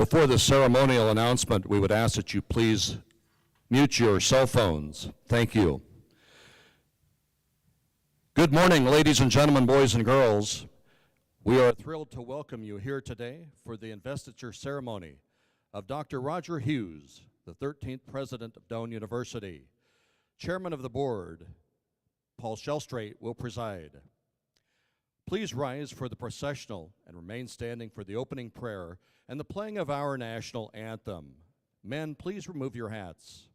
Before the ceremonial announcement, we would ask that you please mute your cell phones. Thank you. Good morning, ladies and gentlemen, boys and girls. We are thrilled to welcome you here today for the investiture ceremony of Dr. Roger Hughes, the 13th president of Doane University. Chairman of the board, Paul Shellstraight, will preside. Please rise for the processional and remain standing for the opening prayer and the playing of our national anthem. Men, please remove your hats.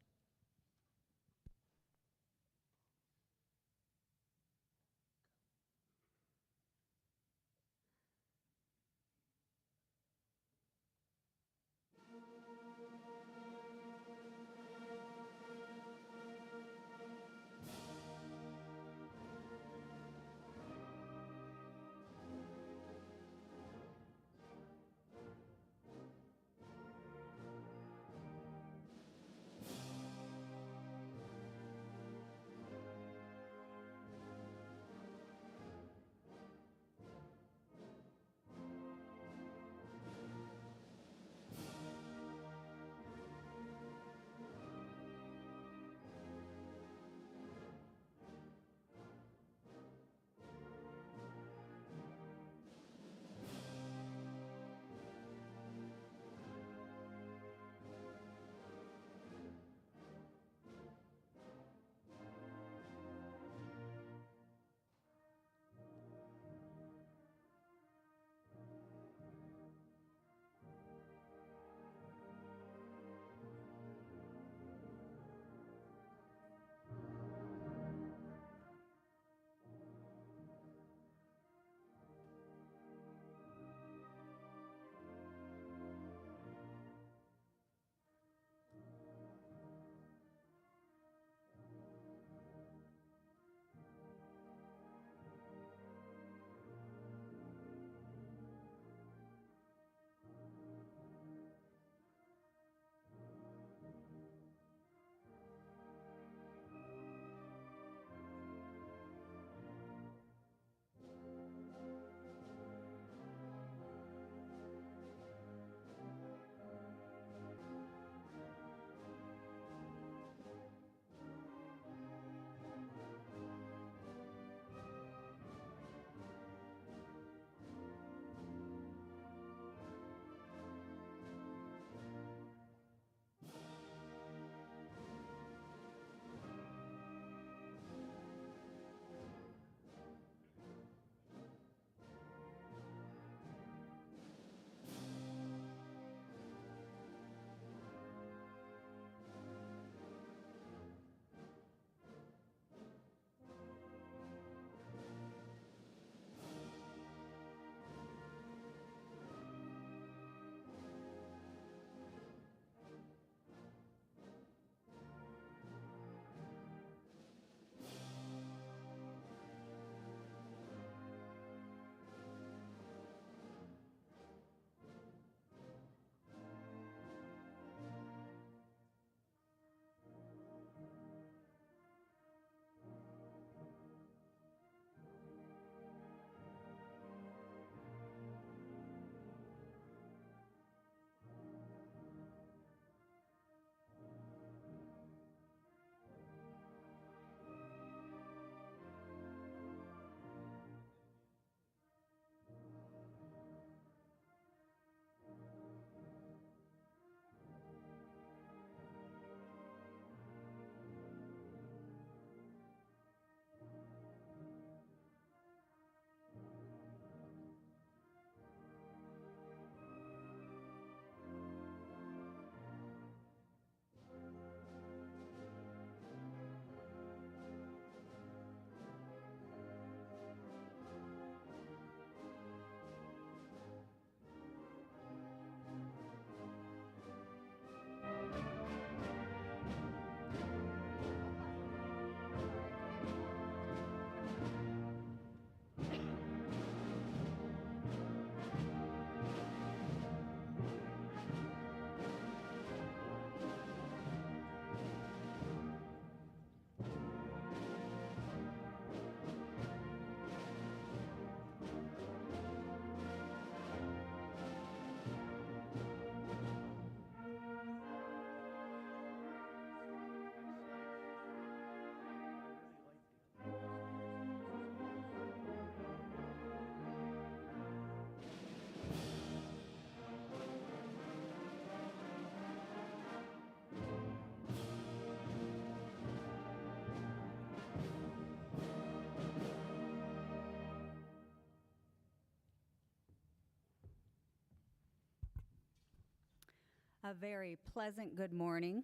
A very pleasant good morning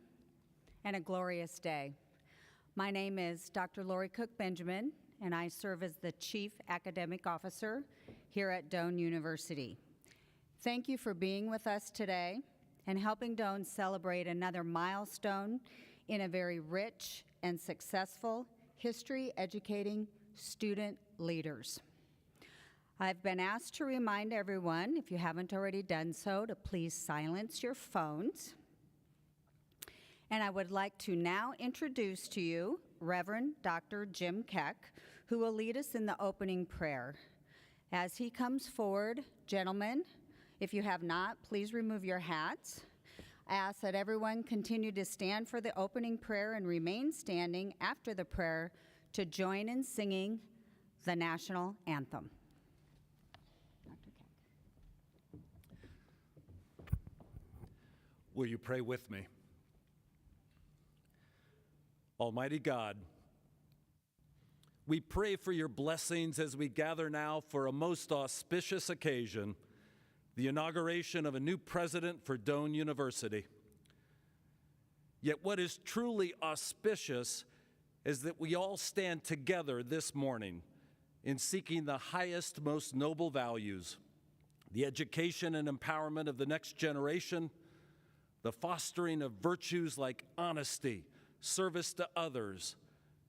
and a glorious day. My name is Dr. Lori Cook Benjamin, and I serve as the Chief Academic Officer here at Doane University. Thank you for being with us today and helping Doane celebrate another milestone in a very rich and successful history educating student leaders. I've been asked to remind everyone, if you haven't already done so, to please silence your phones. And I would like to now introduce to you Reverend Dr. Jim Keck, who will lead us in the opening prayer. As he comes forward, gentlemen, if you have not, please remove your hats. I ask that everyone continue to stand for the opening prayer and remain standing after the prayer to join in singing the national anthem. Will you pray with me? Almighty God, we pray for your blessings as we gather now for a most auspicious occasion, the inauguration of a new president for Doane University. Yet what is truly auspicious is that we all stand together this morning in seeking the highest, most noble values, the education and empowerment of the next generation, the fostering of virtues like honesty, service to others,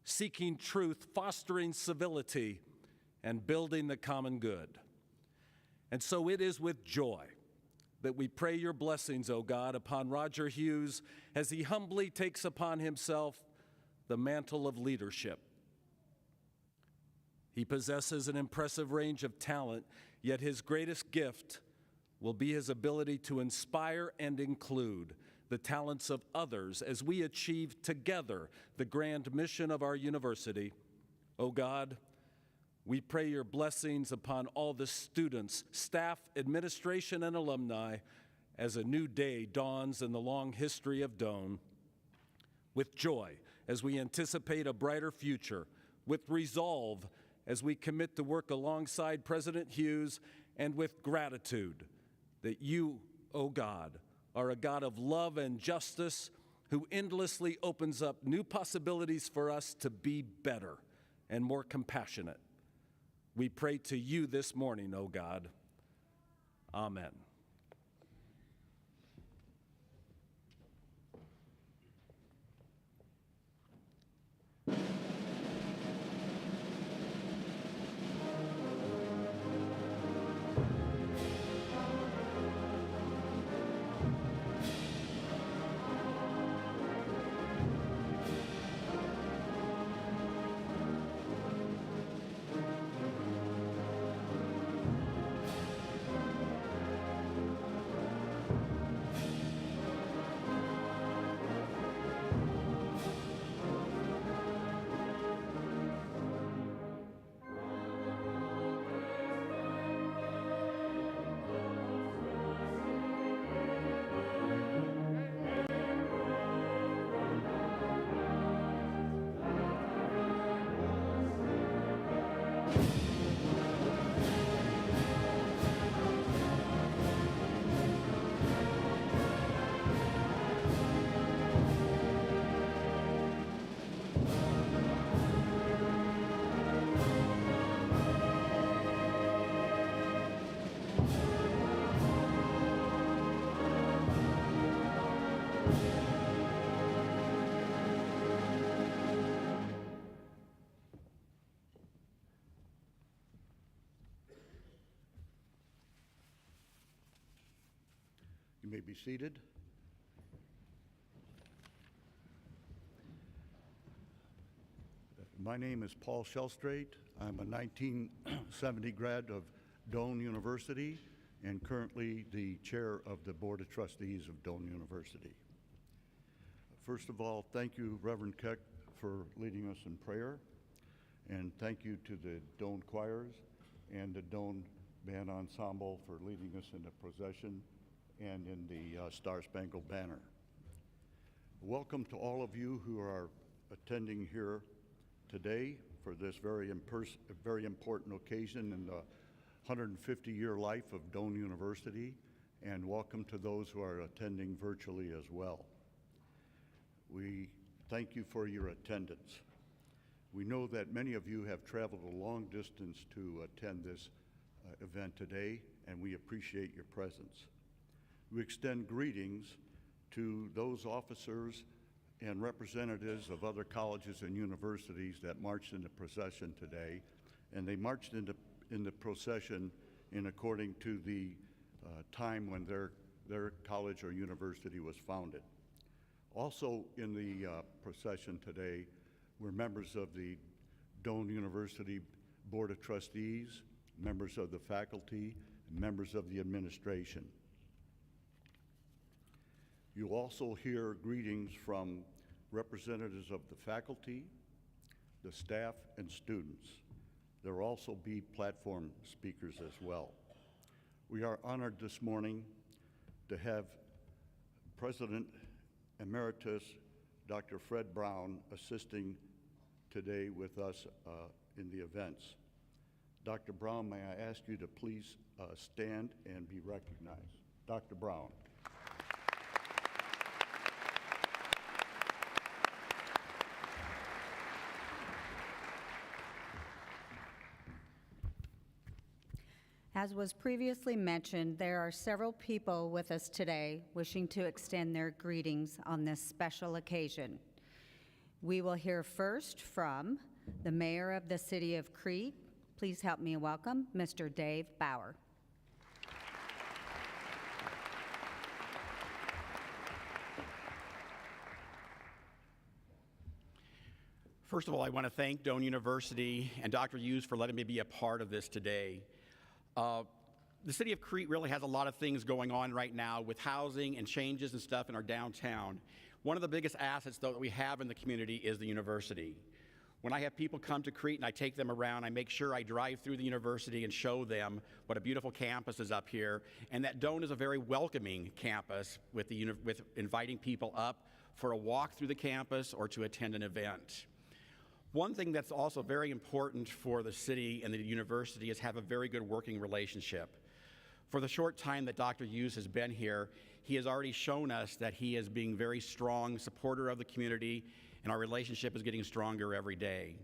seeking truth, fostering civility, and building the common good. And so it is with joy that we pray your blessings, O God, upon Roger Hughes as he humbly takes upon himself the mantle of leadership. He possesses an impressive range of talent, yet his greatest gift will be his ability to inspire and include the talents of others as we achieve together the grand mission of our university. O God, we pray your blessings upon all the students, staff, administration, and alumni as a new day dawns in the long history of Doane. With joy as we anticipate a brighter future, with resolve as we commit to work alongside President Hughes, and with gratitude that you, O God, are a God of love and justice who endlessly opens up new possibilities for us to be better and more compassionate. We pray to you this morning, O God. Amen. You may be seated. My name is Paul Shellstraight. I'm a 1970 grad of Doane University and currently the chair of the Board of Trustees of Doane University. First of all, thank you, Reverend Keck, for leading us in prayer. And thank you to the Doane choirs and the Doane Band Ensemble for leading us in the procession and in the Star Spangled Banner. Welcome to all of you who are attending here today for this very important occasion in the 150-year life of Doane University and welcome to those who are attending virtually as well. We thank you for your attendance. We know that many of you have traveled a long distance to attend this event today, and we appreciate your presence. We extend greetings to those officers and representatives of other colleges and universities that marched in the procession today, and they marched in the procession in according to the time when their college or university was founded. Also in the procession today were members of the Doane University Board of Trustees, members of the faculty, and members of the administration. You'll also hear greetings from representatives of the faculty, the staff, and students. There will also be platform speakers as well. We are honored this morning to have President Emeritus Dr. Fred Brown assisting today with us in the events. Dr. Brown, may I ask you to please stand and be recognized. Dr. Brown. As was previously mentioned, there are several people with us today wishing to extend their greetings on this special occasion. We will hear first from the Mayor of the City of Crete. Please help me welcome Mr. Dave Bauer. First of all, I want to thank Doane University and Dr. Hughes for letting me be a part of this today. The city of Crete really has a lot of things going on right now with housing and changes and stuff in our downtown. One of the biggest assets, though, that we have in the community is the university. When I have people come to Crete and I take them around, I make sure I drive through the university and show them what a beautiful campus is up here, and that Doane is a very welcoming campus with inviting people up for a walk through the campus or to attend an event. One thing that's also very important for the city and the university is have a very good working relationship. For the short time that Dr. Hughes has been here, he has already shown us that he is being very strong supporter of the community, and our relationship is getting stronger every day.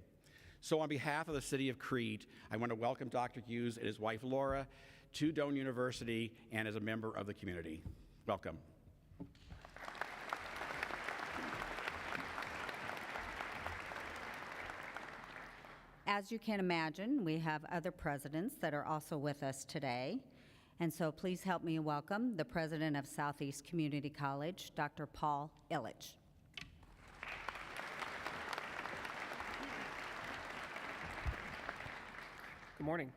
So on behalf of the city of Crete, I want to welcome Dr. Hughes and his wife Laura to Doane University and as a member of the community. Welcome. As you can imagine, we have other presidents that are also with us today. And so please help me welcome the president of Southeast Community College, Dr. Paul Illich. Good morning.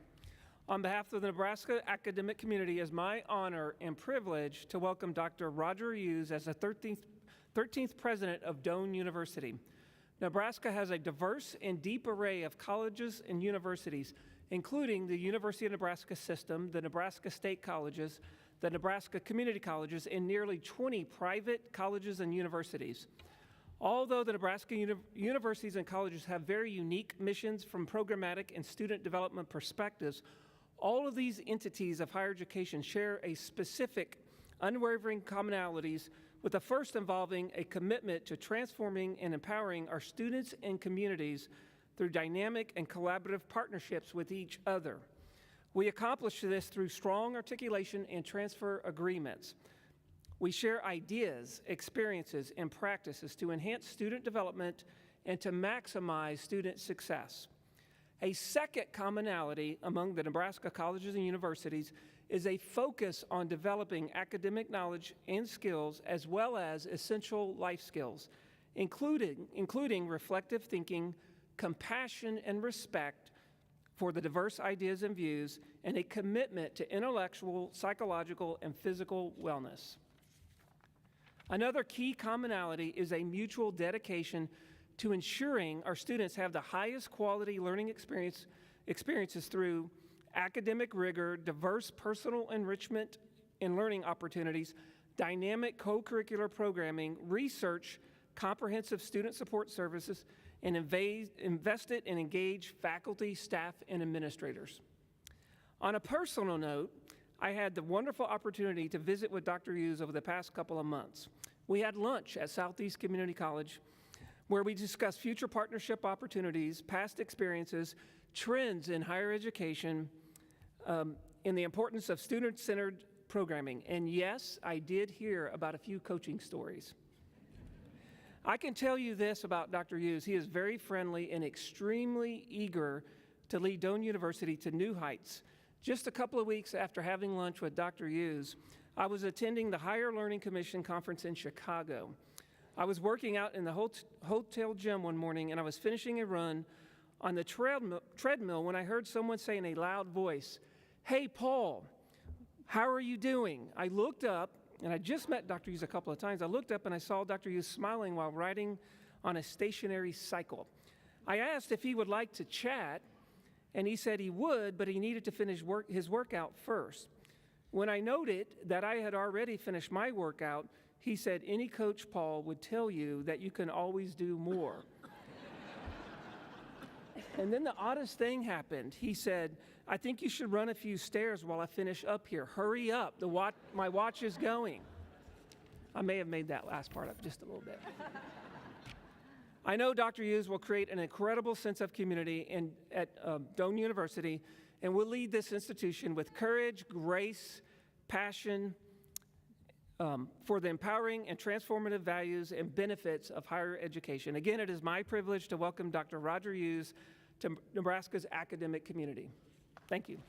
On behalf of the Nebraska academic community, it is my honor and privilege to welcome Dr. Roger Hughes as the 13th president of Doane University. Nebraska has a diverse and deep array of colleges and universities, including the University of Nebraska system, the Nebraska State Colleges, the Nebraska Community Colleges, and nearly 20 private colleges and universities. Although the Nebraska universities and colleges have very unique missions from programmatic and student development perspectives, all of these entities of higher education share a specific, unwavering commonalities, with the first involving a commitment to transforming and empowering our students and communities through dynamic and collaborative partnerships with each other. We accomplish this through strong articulation and transfer agreements. We share ideas, experiences, and practices to enhance student development and to maximize student success. A second commonality among the Nebraska colleges and universities is a focus on developing academic knowledge and skills as well as essential life skills, including reflective thinking, compassion and respect for the diverse ideas and views, and a commitment to intellectual, psychological, and physical wellness. Another key commonality is a mutual dedication to ensuring our students have the highest quality learning experiences through academic rigor, diverse personal enrichment and learning opportunities, dynamic co-curricular programming, research, comprehensive student support services, and invested and engaged faculty, staff, and administrators. On a personal note, I had the wonderful opportunity to visit with Dr. Hughes over the past couple of months. We had lunch at Southeast Community College where we discussed future partnership opportunities, past experiences, trends in higher education, and the importance of student-centered programming. And yes, I did hear about a few coaching stories. I can tell you this about Dr. Hughes. He is very friendly and extremely eager to lead Doane University to new heights. Just a couple of weeks after having lunch with Dr. Hughes, I was attending the Higher Learning Commission conference in Chicago. I was working out in the hotel gym one morning, and I was finishing a run on the treadmill when I heard someone say in a loud voice, "Hey, Paul, how are you doing?" I looked up, and I just met Dr. Hughes a couple of times. I looked up and I saw Dr. Hughes smiling while riding on a stationary cycle. I asked if he would like to chat, and he said he would, but he needed to finish his workout first. When I noted that I had already finished my workout, he said, "Any coach, Paul, would tell you that you can always do more." And then the oddest thing happened. He said, "I think you should run a few stairs while I finish up here. Hurry up, my watch is going." I may have made that last part up just a little bit. I know Dr. Hughes will create an incredible sense of community at Doane University, and will lead this institution with courage, grace, passion, for the empowering and transformative values and benefits of higher education. Again, it is my privilege to welcome Dr. Roger Hughes to Nebraska's academic community. Thank you.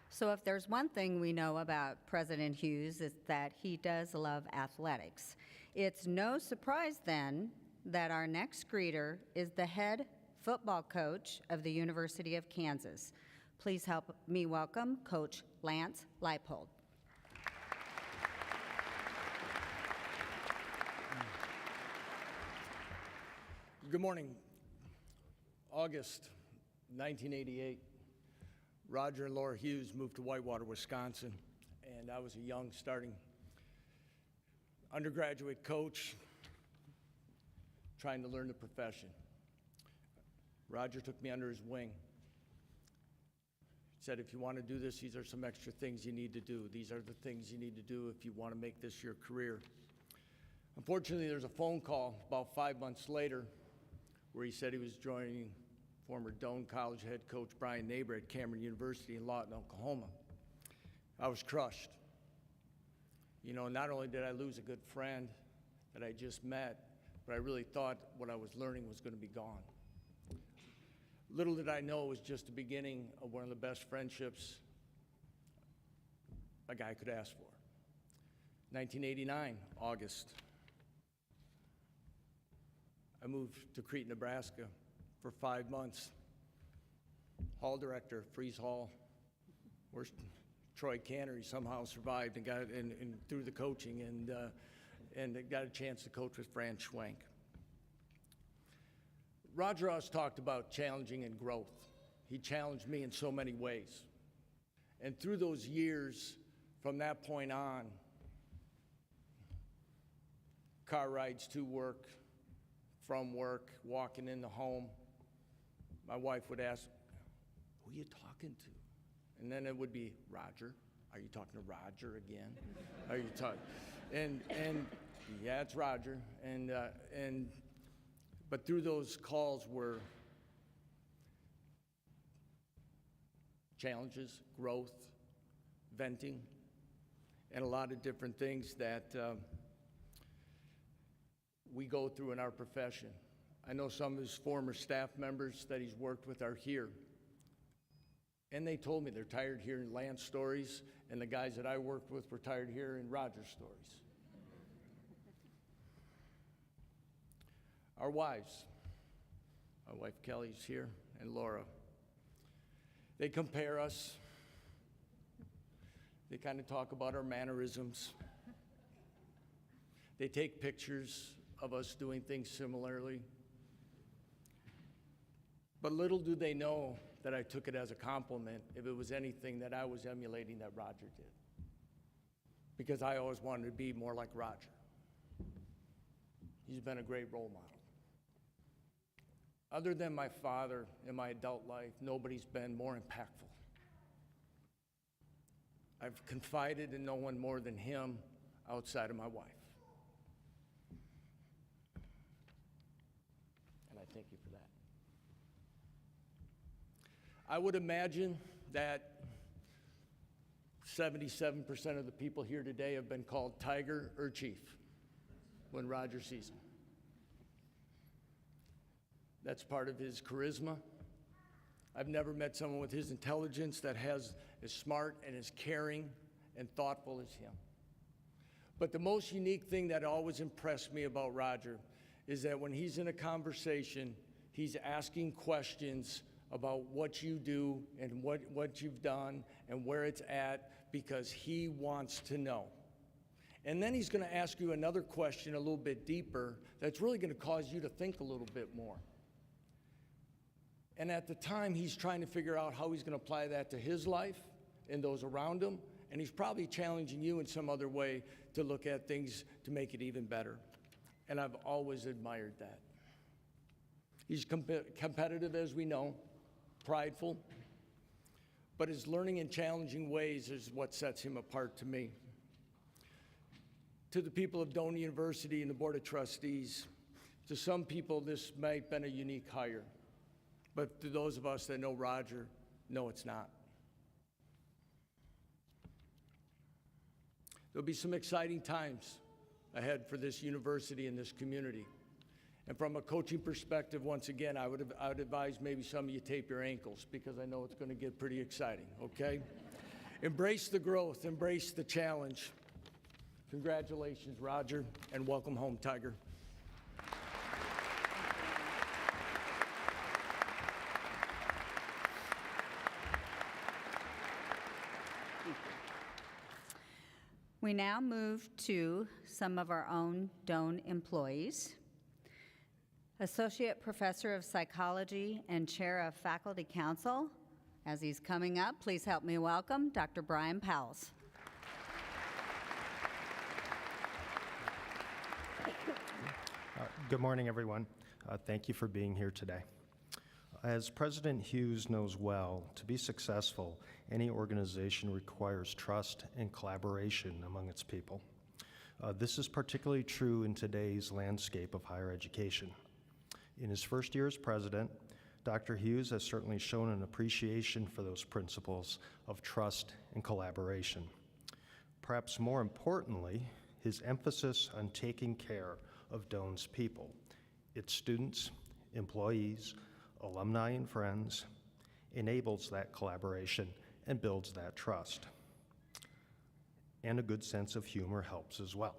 So if there's one thing we know about President Hughes, it's that he does love athletics. It's no surprise then that our next greeter is the head football coach of the University of Kansas. Please help me welcome Coach Lance Leipold. Good morning. August 1988, Roger and Laura Hughes moved to Whitewater, Wisconsin, and I was a young starting undergraduate coach trying to learn the profession. Roger took me under his wing. He said, "If you want to do this, these are some extra things you need to do. These are the things you need to do if you want to make this your career." Unfortunately, there's a phone call about 5 months later where he said he was joining former Doane College head coach Brian Neighbor at Cameron University in Lawton, Oklahoma. I was crushed. You know, not only did I lose a good friend that I just met, but I really thought what I was learning was going to be gone. Little did I know it was just the beginning of one of the best friendships a guy could ask for. 1989, August. I moved to Crete, Nebraska for 5 months. Hall director, Freeze Hall. Where's Troy Canner? He somehow survived and got and through the coaching and got a chance to coach with Fran Schwenk. Roger Ross talked about challenging and growth. He challenged me in so many ways. And through those years, from that point on, car rides to work, from work, walking in the home, my wife would ask, "Who are you talking to?" And then it would be, "Roger. Are you talking to Roger again? Are you talking?" And yeah, it's Roger. But through those calls were challenges, growth, venting, and a lot of different things that we go through in our profession. I know some of his former staff members that he's worked with are here. And they told me they're tired hearing Lance stories, and the guys that I worked with were tired hearing Roger's stories. Our wives, my wife Kelly's here, and Laura, they compare us. They kind of talk about our mannerisms. They take pictures of us doing things similarly. But little do they know that I took it as a compliment if it was anything that I was emulating that Roger did. Because I always wanted to be more like Roger. He's been a great role model. Other than my father in my adult life, nobody's been more impactful. I've confided in no one more than him outside of my wife. And I thank you for that. I would imagine that 77% of the people here today have been called Tiger or Chief when Roger sees them. That's part of his charisma. I've never met someone with his intelligence that has as smart and as caring and thoughtful as him. But the most unique thing that always impressed me about Roger is that when he's in a conversation, he's asking questions about what you do and what you've done and where it's at because he wants to know. And then he's going to ask you another question a little bit deeper that's really going to cause you to think a little bit more. And at the time, he's trying to figure out how he's going to apply that to his life and those around him. And he's probably challenging you in some other way to look at things to make it even better. And I've always admired that. He's competitive, as we know, prideful, but his learning in challenging ways is what sets him apart to me. To the people of Doane University and the Board of Trustees, to some people this might have been a unique hire, but to those of us that know Roger, no, it's not. There'll be some exciting times ahead for this university and this community. And from a coaching perspective, once again, I would advise maybe some of you tape your ankles because I know it's going to get pretty exciting, okay? Embrace the growth, embrace the challenge. Congratulations, Roger, and welcome home, Tiger. We now move to some of our own Doane employees. Associate Professor of Psychology and Chair of Faculty Council, as he's coming up, please help me welcome Dr. Brian Powles. Good morning, everyone. Thank you for being here today. As President Hughes knows well, to be successful, any organization requires trust and collaboration among its people. This is particularly true in today's landscape of higher education. In his first year as president, Dr. Hughes has certainly shown an appreciation for those principles of trust and collaboration. Perhaps more importantly, his emphasis on taking care of Doane's people, its students, employees, alumni, and friends, enables that collaboration and builds that trust. And a good sense of humor helps as well.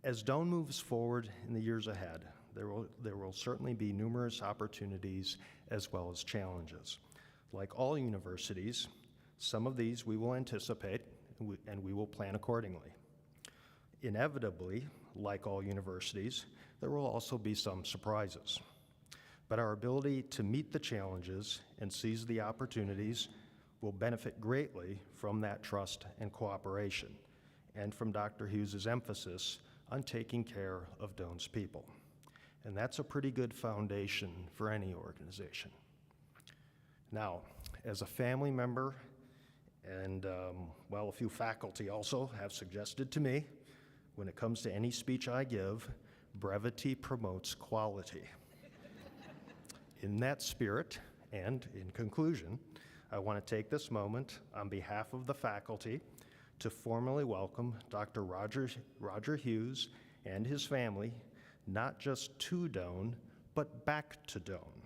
As Doane moves forward in the years ahead, there will certainly be numerous opportunities as well as challenges. Like all universities, some of these we will anticipate and we will plan accordingly. Inevitably, like all universities, there will also be some surprises. But our ability to meet the challenges and seize the opportunities will benefit greatly from that trust and cooperation, and from Dr. Hughes's emphasis on taking care of Doane's people. And that's a pretty good foundation for any organization. Now, as a family member, and well, a few faculty also have suggested to me, when it comes to any speech I give, brevity promotes quality. In that spirit, and in conclusion, I want to take this moment on behalf of the faculty to formally welcome Dr. Roger Hughes and his family, not just to Doane, but back to Doane.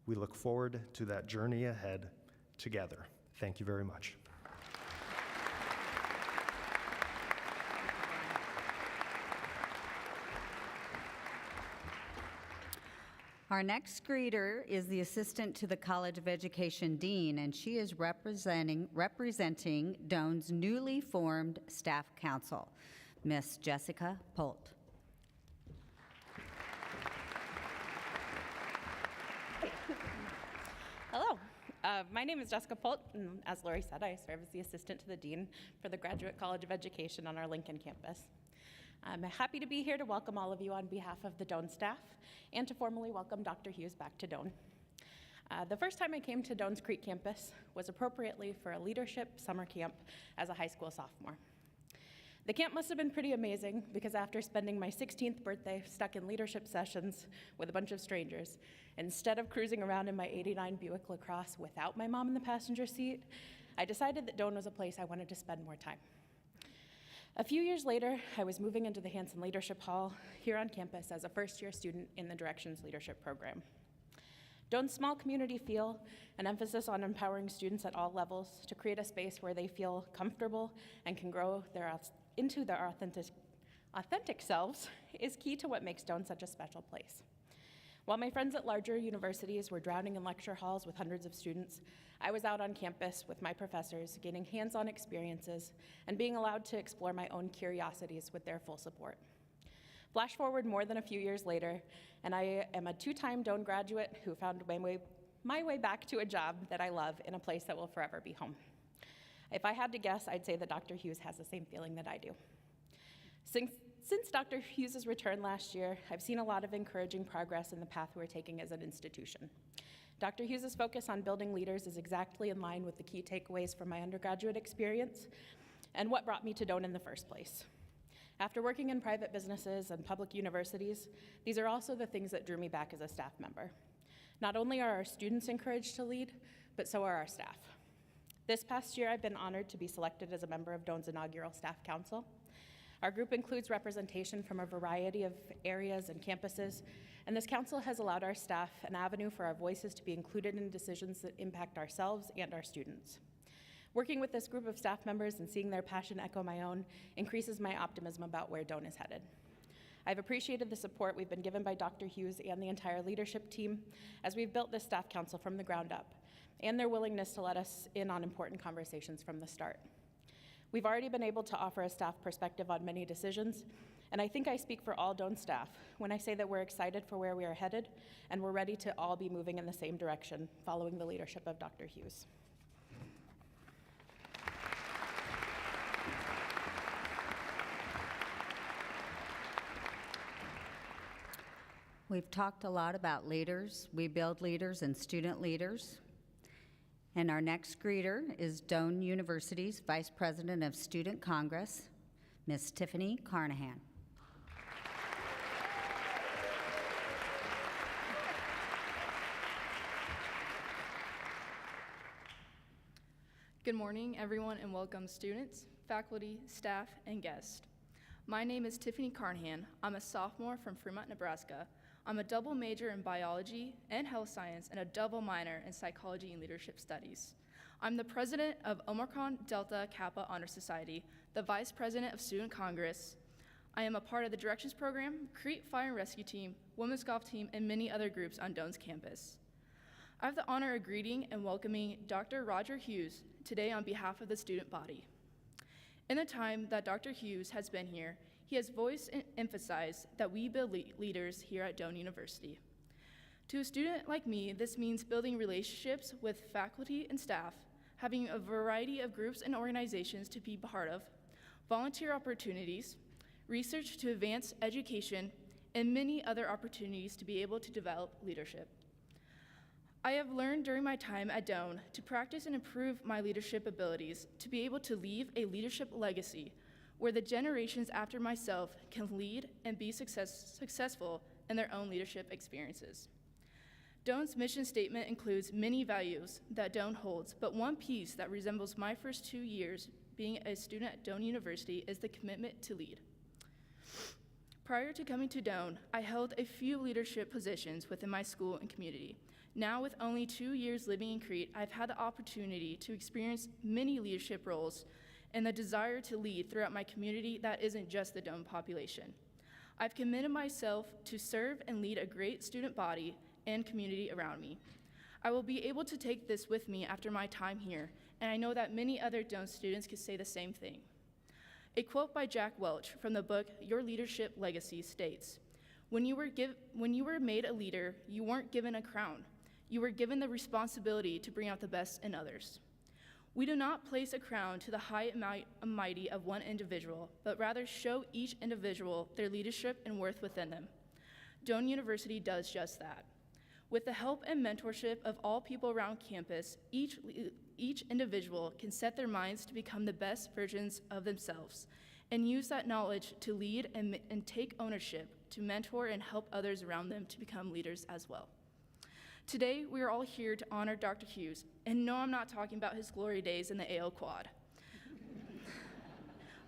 We look forward to that journey ahead together. Thank you very much. Our next greeter is the Assistant to the College of Education Dean, and she is representing Doane's newly formed Staff Council, Miss Jessica Polt. Hello, my name is Jessica Polt, and as Lori said, I serve as the Assistant to the Dean for the Graduate College of Education on our Lincoln campus. I'm happy to be here to welcome all of you on behalf of the Doane staff and to formally welcome Dr. Hughes back to Doane. The first time I came to Doane's Creek campus was appropriately for a leadership summer camp as a high school sophomore. The camp must have been pretty amazing because after spending my 16th birthday stuck in leadership sessions with a bunch of strangers, instead of cruising around in my '89 Buick LaCrosse without my mom in the passenger seat, I decided that Doane was a place I wanted to spend more time. A few years later, I was moving into the Hanson Leadership Hall here on campus as a first-year student in the Directions Leadership Program. Doane's small community feel, an emphasis on empowering students at all levels to create a space where they feel comfortable and can grow into their authentic selves is key to what makes Doane such a special place. While my friends at larger universities were drowning in lecture halls with hundreds of students, I was out on campus with my professors, gaining hands-on experiences and being allowed to explore my own curiosities with their full support. Flash forward more than a few years later, and I am a two-time Doane graduate who found my way back to a job that I love in a place that will forever be home. If I had to guess, I'd say that Dr. Hughes has the same feeling that I do. Since Dr. Hughes' return last year, I've seen a lot of encouraging progress in the path we're taking as an institution. Dr. Hughes' focus on building leaders is exactly in line with the key takeaways from my undergraduate experience and what brought me to Doane in the first place. After working in private businesses and public universities, these are also the things that drew me back as a staff member. Not only are our students encouraged to lead, but so are our staff. This past year, I've been honored to be selected as a member of Doane's inaugural staff council. Our group includes representation from a variety of areas and campuses, and this council has allowed our staff an avenue for our voices to be included in decisions that impact ourselves and our students. Working with this group of staff members and seeing their passion echo my own increases my optimism about where Doane is headed. I've appreciated the support we've been given by Dr. Hughes and the entire leadership team as we've built this staff council from the ground up, and their willingness to let us in on important conversations from the start. We've already been able to offer a staff perspective on many decisions, and I think I speak for all Doane staff when I say that we're excited for where we are headed, and we're ready to all be moving in the same direction, following the leadership of Dr. Hughes. We've talked a lot about leaders. We build leaders and student leaders. And our next greeter is Doane University's Vice President of Student Congress, Ms. Tiffany Carnahan. Good morning, everyone, and welcome students, faculty, staff, and guests. My name is Tiffany Carnahan. I'm a sophomore from Fremont, Nebraska. I'm a double major in biology and health science and a double minor in psychology and leadership studies. I'm the president of Omicron Delta Kappa Honor Society, the vice president of Student Congress. I am a part of the Directions Program, Crete Fire and Rescue Team, Women's Golf Team, and many other groups on Doane's campus. I have the honor of greeting and welcoming Dr. Roger Hughes today on behalf of the student body. In the time that Dr. Hughes has been here, he has voiced and emphasized that we build leaders here at Doane University. To a student like me, this means building relationships with faculty and staff, having a variety of groups and organizations to be part of, volunteer opportunities, research to advance education, and many other opportunities to be able to develop leadership. I have learned during my time at Doane to practice and improve my leadership abilities to be able to leave a leadership legacy where the generations after myself can lead and be successful in their own leadership experiences. Doane's mission statement includes many values that Doane holds, but one piece that resembles my first 2 years being a student at Doane University is the commitment to lead. Prior to coming to Doane, I held a few leadership positions within my school and community. Now, with only 2 years living in Crete, I've had the opportunity to experience many leadership roles and the desire to lead throughout my community that isn't just the Doane population. I've committed myself to serve and lead a great student body and community around me. I will be able to take this with me after my time here, and I know that many other Doane students could say the same thing. A quote by Jack Welch from the book Your Leadership Legacy states, when you were made a leader, you weren't given a crown. You were given the responsibility to bring out the best in others. We do not place a crown to the high and mighty of one individual, but rather show each individual their leadership and worth within them. Doane University does just that. With the help and mentorship of all people around campus, each individual can set their minds to become the best versions of themselves and use that knowledge to lead and take ownership, to mentor and help others around them to become leaders as well. Today, we are all here to honor Dr. Hughes, and no, I'm not talking about his glory days in the AO Quad,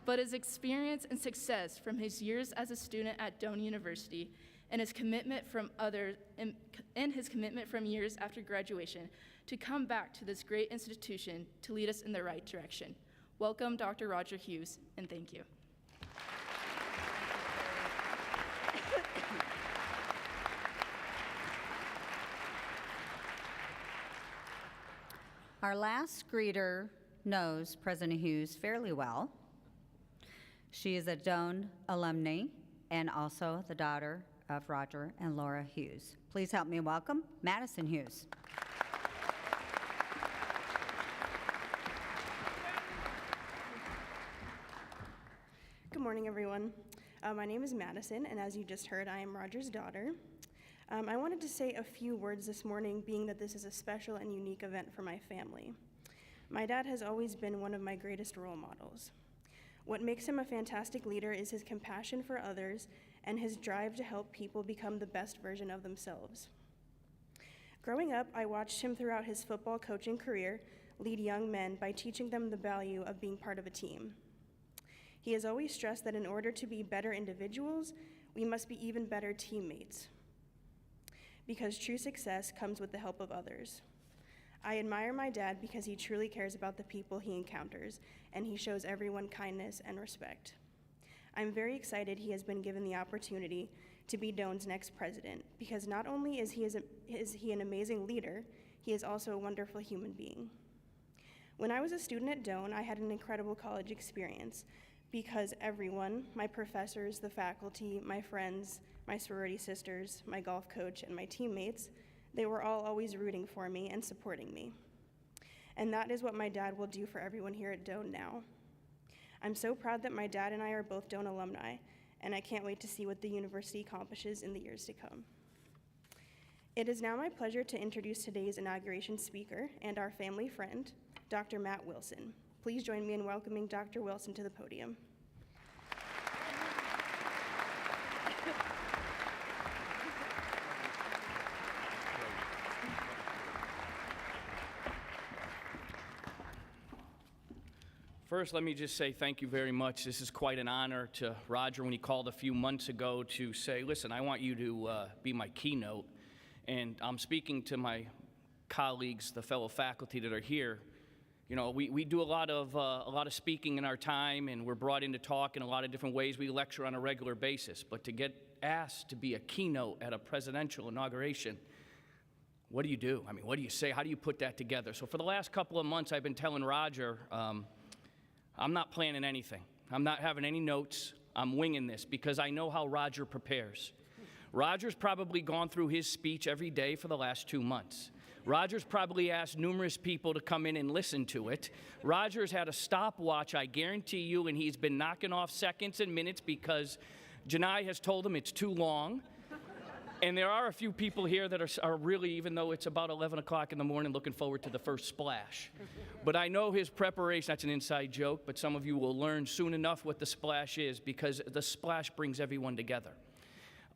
but his experience and success from his years as a student at Doane University and his commitment from years after graduation to come back to this great institution to lead us in the right direction. Welcome, Dr. Roger Hughes, and thank you. Our last greeter knows President Hughes fairly well. She is a Doane alumni and also the daughter of Roger and Laura Hughes. Please help me welcome Madison Hughes. Good morning, everyone. My name is Madison, and as you just heard, I am Roger's daughter. I wanted to say a few words this morning, being that this is a special and unique event for my family. My dad has always been one of my greatest role models. What makes him a fantastic leader is his compassion for others and his drive to help people become the best version of themselves. Growing up, I watched him throughout his football coaching career lead young men by teaching them the value of being part of a team. He has always stressed that in order to be better individuals, we must be even better teammates, because true success comes with the help of others. I admire my dad because he truly cares about the people he encounters, and he shows everyone kindness and respect. I'm very excited he has been given the opportunity to be Doane's next president, because not only is he an amazing leader, he is also a wonderful human being. When I was a student at Doane, I had an incredible college experience, because everyone, my professors, the faculty, my friends, my sorority sisters, my golf coach, and my teammates, they were all always rooting for me and supporting me. And that is what my dad will do for everyone here at Doane now. I'm so proud that my dad and I are both Doane alumni, and I can't wait to see what the university accomplishes in the years to come. It is now my pleasure to introduce today's inauguration speaker and our family friend, Dr. Matt Wilson. Please join me in welcoming Dr. Wilson to the podium. First, let me just say thank you very much. This is quite an honor to Roger when he called a few months ago to say, listen, I want you to be my keynote. And I'm speaking to my colleagues, the fellow faculty that are here. You know, we do a lot of speaking in our time, and we're brought in to talk in a lot of different ways. We lecture on a regular basis. But to get asked to be a keynote at a presidential inauguration, what do you do? I mean, what do you say? How do you put that together? So for the last couple of months, I've been telling Roger, I'm not planning anything. I'm not having any notes. I'm winging this because I know how Roger prepares. Roger's probably gone through his speech every day for the last 2 months. Roger's probably asked numerous people to come in and listen to it. Roger's had a stopwatch, I guarantee you, and he's been knocking off seconds and minutes because Janai has told him it's too long. And there are a few people here that are really, even though it's about 11 o'clock in the morning, looking forward to the first splash. But I know his preparation, that's an inside joke, but some of you will learn soon enough what the splash is because the splash brings everyone together.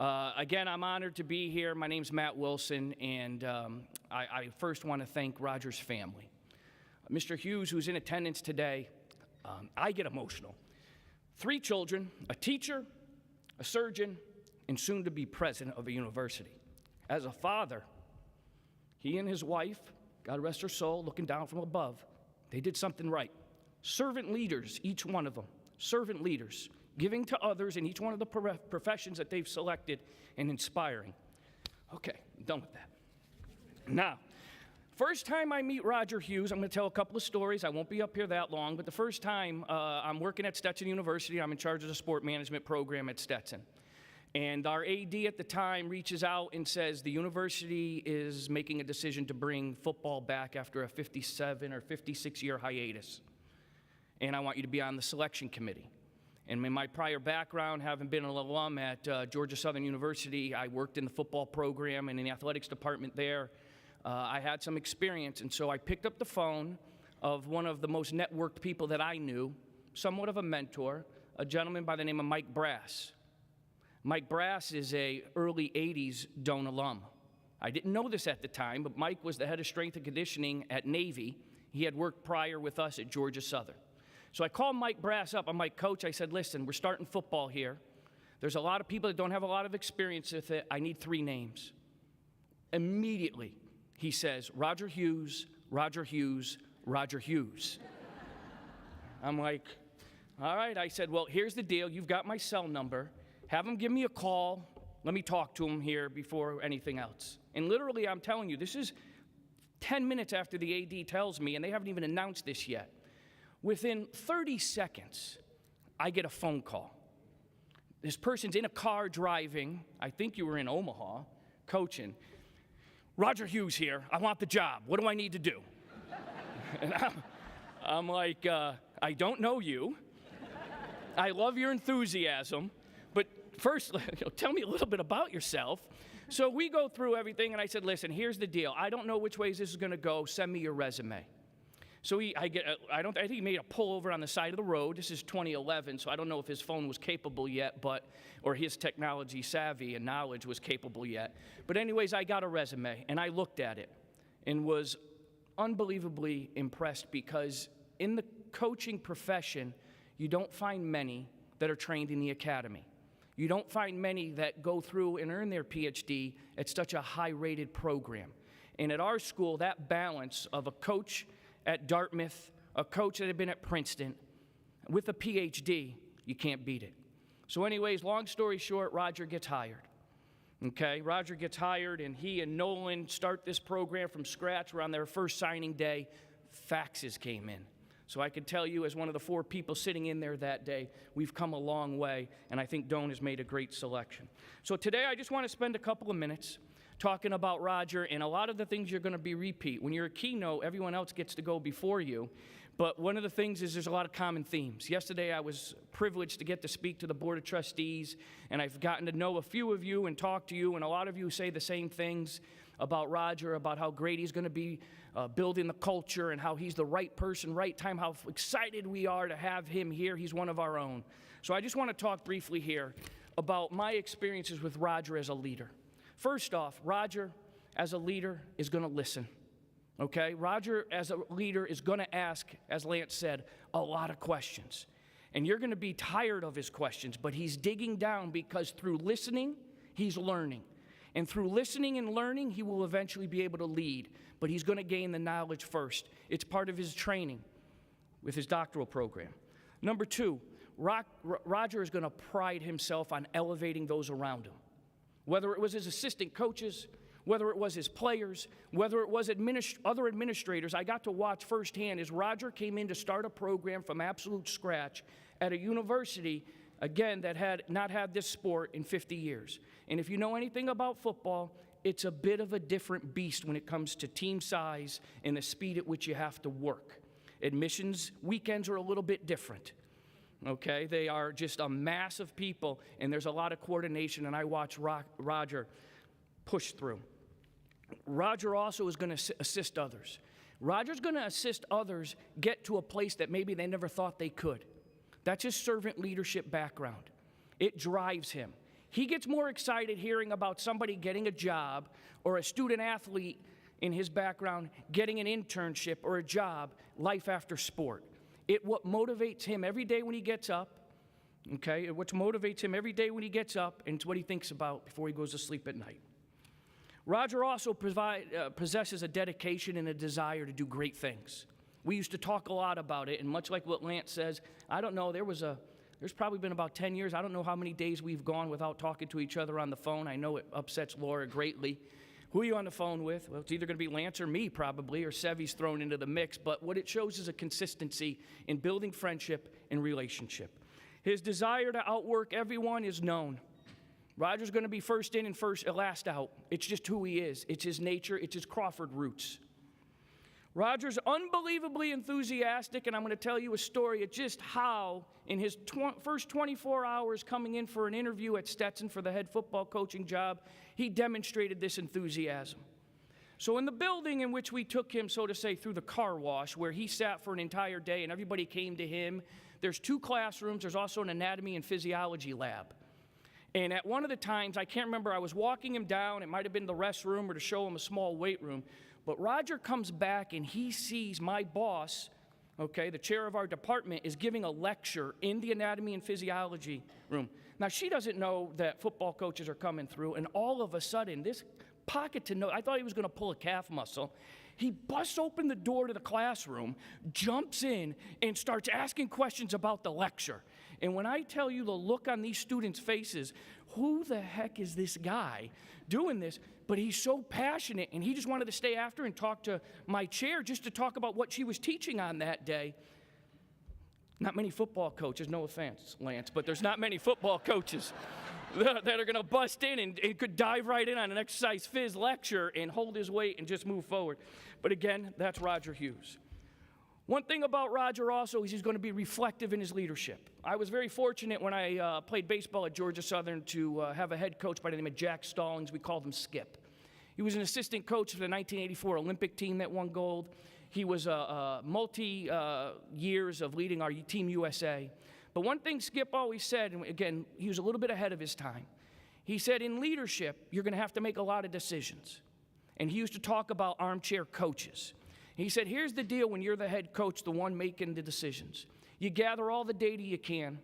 Again, I'm honored to be here. My name's Matt Wilson, and I first want to thank Roger's family. Mr. Hughes, who's in attendance today, I get emotional. 3 children, a teacher, a surgeon, and soon to be president of a university. As a father, he and his wife, God rest her soul, looking down from above, they did something right. Servant leaders, each one of them, servant leaders, giving to others in each one of the professions that they've selected and inspiring. Okay, I'm done with that. Now, first time I meet Roger Hughes, I'm going to tell a couple of stories. I won't be up here that long, but the first time I'm working at Stetson University. I'm in charge of the sport management program at Stetson. And our AD at the time reaches out and says the university is making a decision to bring football back after a 57 or 56-year hiatus. And I want you to be on the selection committee. And in my prior background, having been an alum at Georgia Southern University, I worked in the football program and in the athletics department there. I had some experience, and so I picked up the phone of one of the most networked people that I knew, somewhat of a mentor, a gentleman by the name of Mike Brass. Mike Brass is a early 80s Doane alum. I didn't know this at the time, but Mike was the head of strength and conditioning at Navy. He had worked prior with us at Georgia Southern. So I called Mike Brass up. I'm like, Coach, I said, listen, we're starting football here. There's a lot of people that don't have a lot of experience with it. I need 3 names. Immediately, he says, Roger Hughes, Roger Hughes, Roger Hughes. I'm like, all right. I said, well, here's the deal. You've got my cell number. Have him give me a call. Let me talk to him here before anything else. And literally, I'm telling you, this is 10 minutes after the AD tells me, and they haven't even announced this yet. Within 30 seconds, I get a phone call. This person's in a car driving. I think you were in Omaha, coaching. Roger Hughes here. I want the job. What do I need to do? And I'm like, I don't know you. I love your enthusiasm. But first, tell me a little bit about yourself. So we go through everything, and I said, listen, here's the deal. I don't know which ways this is going to go. Send me your resume. So I think he made a pullover on the side of the road. This is 2011, so I don't know if his phone was capable yet, or his technology savvy and knowledge was capable yet. But anyways, I got a resume, and I looked at it and was unbelievably impressed because in the coaching profession, you don't find many that are trained in the academy. You don't find many that go through and earn their PhD at such a high-rated program. And at our school, that balance of a coach at Dartmouth, a coach that had been at Princeton, with a PhD, you can't beat it. So anyways, long story short, Roger gets hired. Okay, Roger gets hired, and he and Nolan start this program from scratch. We're on their first signing day. Faxes came in. So I can tell you, as one of the 4 people sitting in there that day, we've come a long way, and I think Doane has made a great selection. So today I just want to spend a couple of minutes talking about Roger, and a lot of the things you're going to be repeat. When you're a keynote, everyone else gets to go before you, but one of the things is there's a lot of common themes. Yesterday I was privileged to get to speak to the Board of Trustees, and I've gotten to know a few of you and talk to you, and a lot of you say the same things about Roger, about how great he's going to be building the culture and how he's the right person, right time, how excited we are to have him here. He's one of our own. So I just want to talk briefly here about my experiences with Roger as a leader. First off, Roger as a leader is going to listen, okay? Roger as a leader is going to ask, as Lance said, a lot of questions. And you're going to be tired of his questions, but he's digging down because through listening, he's learning. And through listening and learning, he will eventually be able to lead, but he's going to gain the knowledge first. It's part of his training with his doctoral program. Number 2, Roger is going to pride himself on elevating those around him. Whether it was his assistant coaches, whether it was his players, whether it was other administrators, I got to watch firsthand as Roger came in to start a program from absolute scratch at a university, again, that had not had this sport in 50 years. And if you know anything about football, it's a bit of a different beast when it comes to team size and the speed at which you have to work. Admissions weekends are a little bit different. Okay, they are just a mass of people, and there's a lot of coordination, and I watch Roger push through. Roger also is going to assist others. Roger's going to assist others get to a place that maybe they never thought they could. That's his servant leadership background. It drives him. He gets more excited hearing about somebody getting a job or a student athlete in his background getting an internship or a job, life after sport. What motivates him every day when he gets up, okay? What motivates him every day when he gets up, and it's what he thinks about before he goes to sleep at night. Roger also possesses a dedication and a desire to do great things. We used to talk a lot about it, and much like what Lance says, I don't know, there's probably been about 10 years, I don't know how many days we've gone without talking to each other on the phone. I know it upsets Laura greatly. Who are you on the phone with? Well, it's either going to be Lance or me probably, or Sevy's thrown into the mix, but what it shows is a consistency in building friendship and relationship. His desire to outwork everyone is known. Roger's going to be first in and last out. It's just who he is. It's his nature. It's his Crawford roots. Roger's unbelievably enthusiastic, and I'm going to tell you a story of just how, in his first 24 hours coming in for an interview at Stetson for the head football coaching job, he demonstrated this enthusiasm. So in the building in which we took him, so to say, through the car wash, where he sat for an entire day and everybody came to him, there's 2 classrooms. There's also an anatomy and physiology lab. And at one of the times, I can't remember, I was walking him down. It might have been the restroom or to show him a small weight room. But Roger comes back and he sees my boss, okay, the chair of our department, is giving a lecture in the anatomy and physiology room. Now, she doesn't know that football coaches are coming through, and all of a sudden, this pocket to know, I thought he was going to pull a calf muscle. He busts open the door to the classroom, jumps in, and starts asking questions about the lecture. And when I tell you the look on these students' faces, who the heck is this guy doing this? But he's so passionate, and he just wanted to stay after and talk to my chair just to talk about what she was teaching on that day. Not many football coaches, no offense, Lance, but there's not many football coaches that are going to bust in and could dive right in on an exercise phys lecture and hold his weight and just move forward. But again, that's Roger Hughes. One thing about Roger also is he's going to be reflective in his leadership. I was very fortunate when I played baseball at Georgia Southern to have a head coach by the name of Jack Stallings. We called him Skip. He was an assistant coach for the 1984 Olympic team that won gold. He was multi-years of leading our Team USA. But one thing Skip always said, and again, he was a little bit ahead of his time. He said, in leadership, you're going to have to make a lot of decisions. And he used to talk about armchair coaches. He said, here's the deal when you're the head coach, the one making the decisions. You gather all the data you can.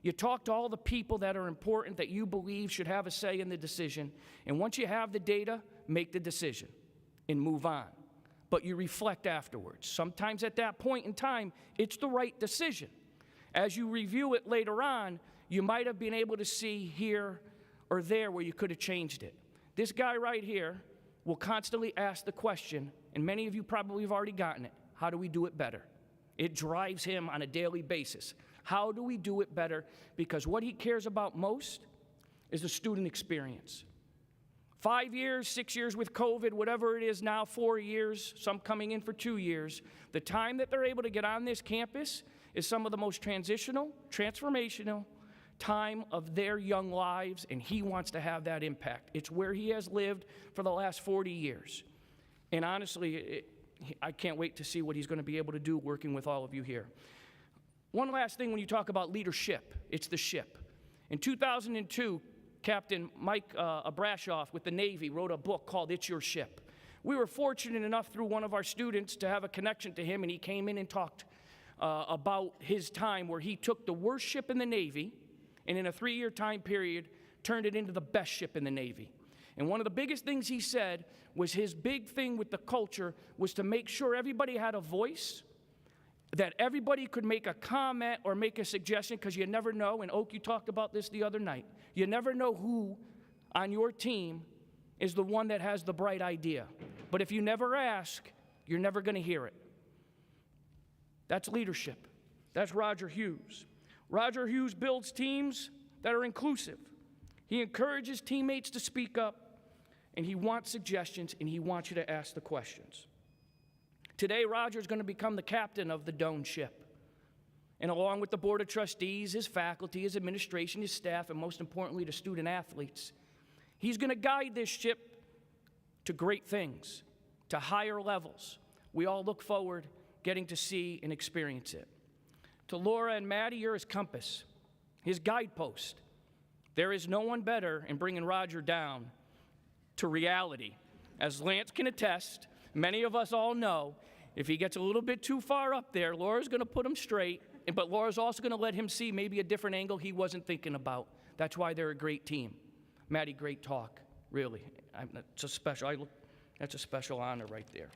You talk to all the people that are important that you believe should have a say in the decision. And once you have the data, make the decision and move on. But you reflect afterwards. Sometimes at that point in time, it's the right decision. As you review it later on, you might have been able to see here or there where you could have changed it. This guy right here will constantly ask the question, and many of you probably have already gotten it, how do we do it better? It drives him on a daily basis. How do we do it better? Because what he cares about most is the student experience. 5 years, 6 years with COVID, whatever it is now, 4 years, some coming in for 2 years, the time that they're able to get on this campus is some of the most transformational time of their young lives, and he wants to have that impact. It's where he has lived for the last 40 years. And honestly, I can't wait to see what he's going to be able to do working with all of you here. One last thing when you talk about leadership, it's the ship. In 2002, Captain Mike Abrashoff with the Navy wrote a book called It's Your Ship. We were fortunate enough through one of our students to have a connection to him, and he came in and talked about his time where he took the worst ship in the Navy and in a 3-year time period turned it into the best ship in the Navy. And one of the biggest things he said was his big thing with the culture was to make sure everybody had a voice, that everybody could make a comment or make a suggestion, because you never know, and Oak, you talked about this the other night, you never know who on your team is the one that has the bright idea. But if you never ask, you're never going to hear it. That's leadership. That's Roger Hughes. Roger Hughes builds teams that are inclusive. He encourages teammates to speak up, and he wants suggestions, and he wants you to ask the questions. Today, Roger is going to become the captain of the Doane ship. And along with the Board of Trustees, his faculty, his administration, his staff, and most importantly, the student athletes, he's going to guide this ship to great things, to higher levels. We all look forward getting to see and experience it. To Laura and Maddie, you're his compass, his guidepost. There is no one better in bringing Roger down to reality. As Lance can attest, many of us all know, if he gets a little bit too far up there, Laura's going to put him straight, but Laura's also going to let him see maybe a different angle he wasn't thinking about. That's why they're a great team. Maddie, great talk, really. That's a special honor right there.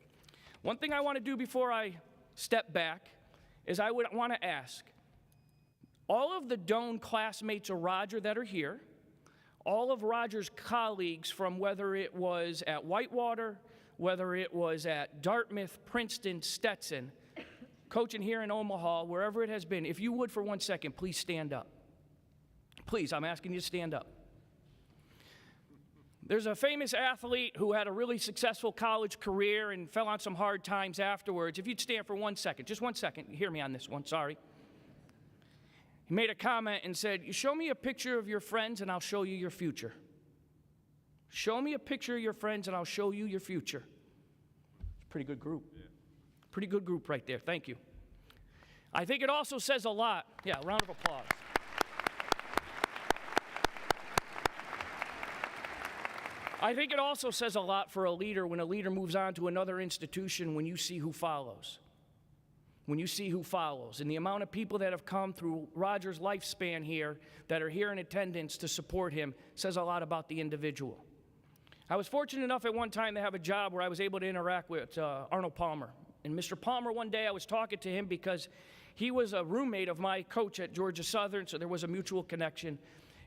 One thing I want to do before I step back is I would want to ask all of the Doane classmates of Roger that are here, all of Roger's colleagues from whether it was at Whitewater, whether it was at Dartmouth, Princeton, Stetson, coaching here in Omaha, wherever it has been, if you would for 1 second, please stand up. Please, I'm asking you to stand up. There's a famous athlete who had a really successful college career and fell on some hard times afterwards. If you'd stand for 1 second, just 1 second, hear me on this one, sorry. He made a comment and said, "You show me a picture of your friends and I'll show you your future. Show me a picture of your friends and I'll show you your future." It's a pretty good group. Yeah. Pretty good group right there, thank you. I think it also says a lot. Yeah, a round of applause. I think it also says a lot for a leader when a leader moves on to another institution when you see who follows. When you see who follows. And the amount of people that have come through Roger's lifespan here that are here in attendance to support him says a lot about the individual. I was fortunate enough at one time to have a job where I was able to interact with Arnold Palmer. And Mr. Palmer, one day I was talking to him because he was a roommate of my coach at Georgia Southern, so there was a mutual connection.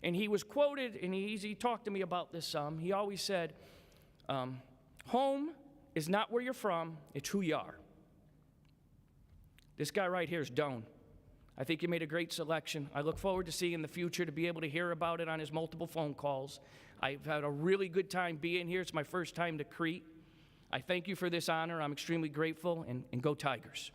And he was quoted, and he talked to me about this some. He always said, home is not where you're from, it's who you are. This guy right here is Doane. I think he made a great selection. I look forward to seeing in the future to be able to hear about it on his multiple phone calls. I've had a really good time being here. It's my first time to Crete. I thank you for this honor. I'm extremely grateful, and go Tigers.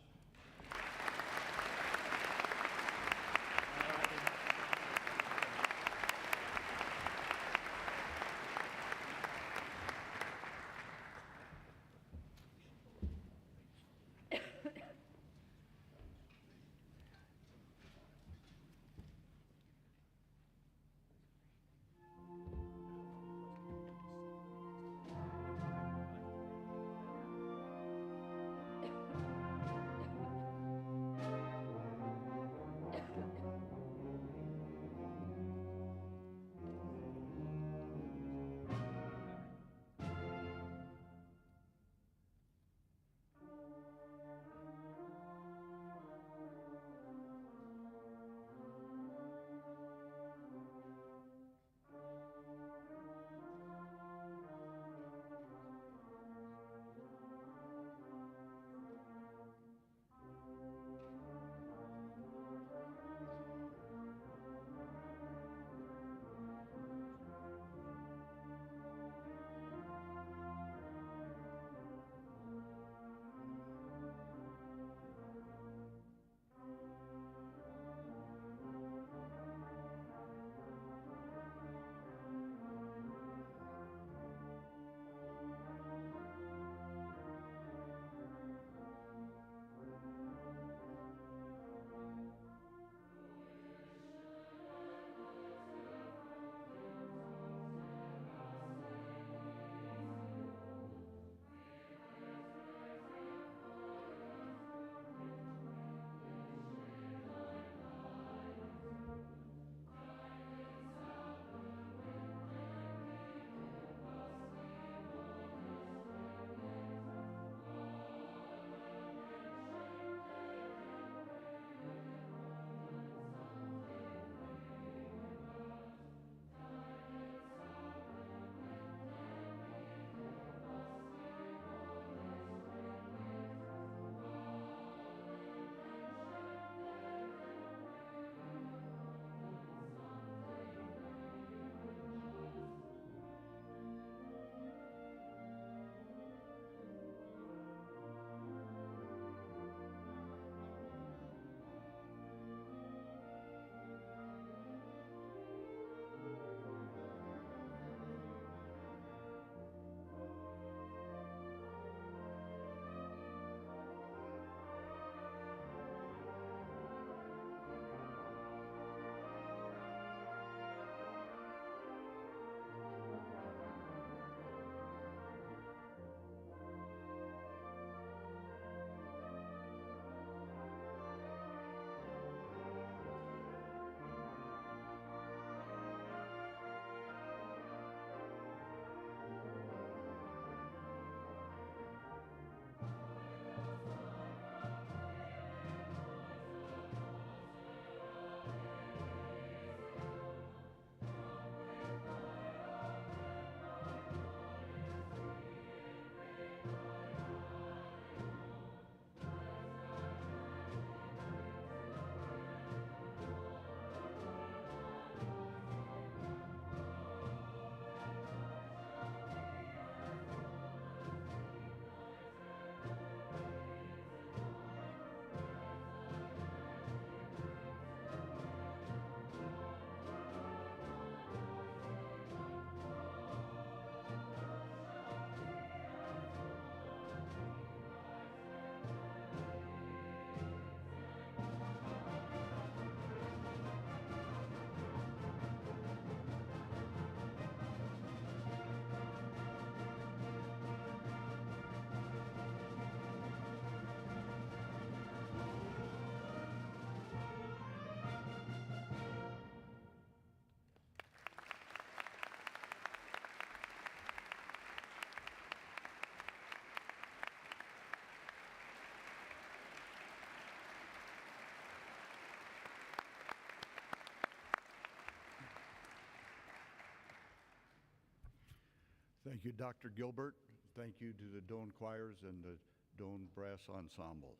Thank you, Dr. Gilbert. Thank you to the Doane Choirs and the Doane Brass Ensemble.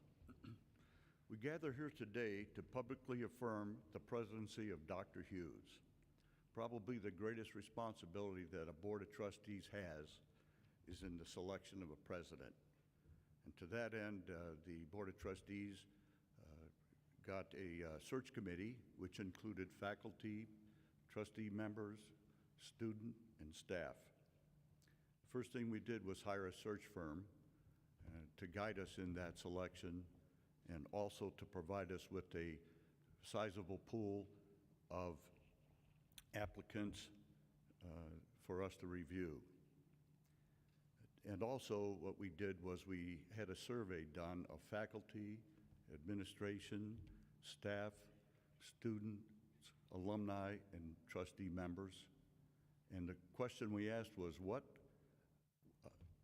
We gather here today to publicly affirm the presidency of Dr. Hughes. Probably the greatest responsibility that a Board of Trustees has is in the selection of a president. And to that end, the Board of Trustees got a search committee which included faculty, trustee members, student, and staff. First thing we did was hire a search firm to guide us in that selection and also to provide us with a sizable pool of applicants for us to review. And also what we did was we had a survey done of faculty, administration, staff, students, alumni, and trustee members. And the question we asked was, what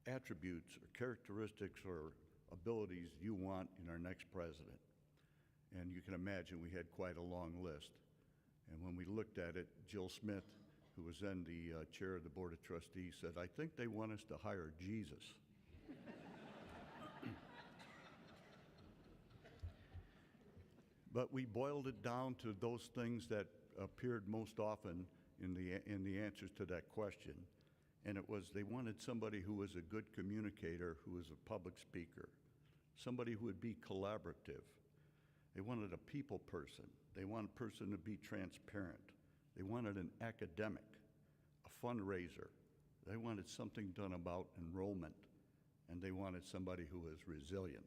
attributes or characteristics or abilities you want in our next president? And you can imagine we had quite a long list. And when we looked at it, Jill Smith, who was then the chair of the Board of Trustees, said, "I think they want us to hire Jesus." But we boiled it down to those things that appeared most often in the answers to that question. And it was they wanted somebody who was a good communicator, who was a public speaker, somebody who would be collaborative. They wanted a people person. They wanted a person to be transparent. They wanted an academic, a fundraiser. They wanted something done about enrollment, and they wanted somebody who was resilient.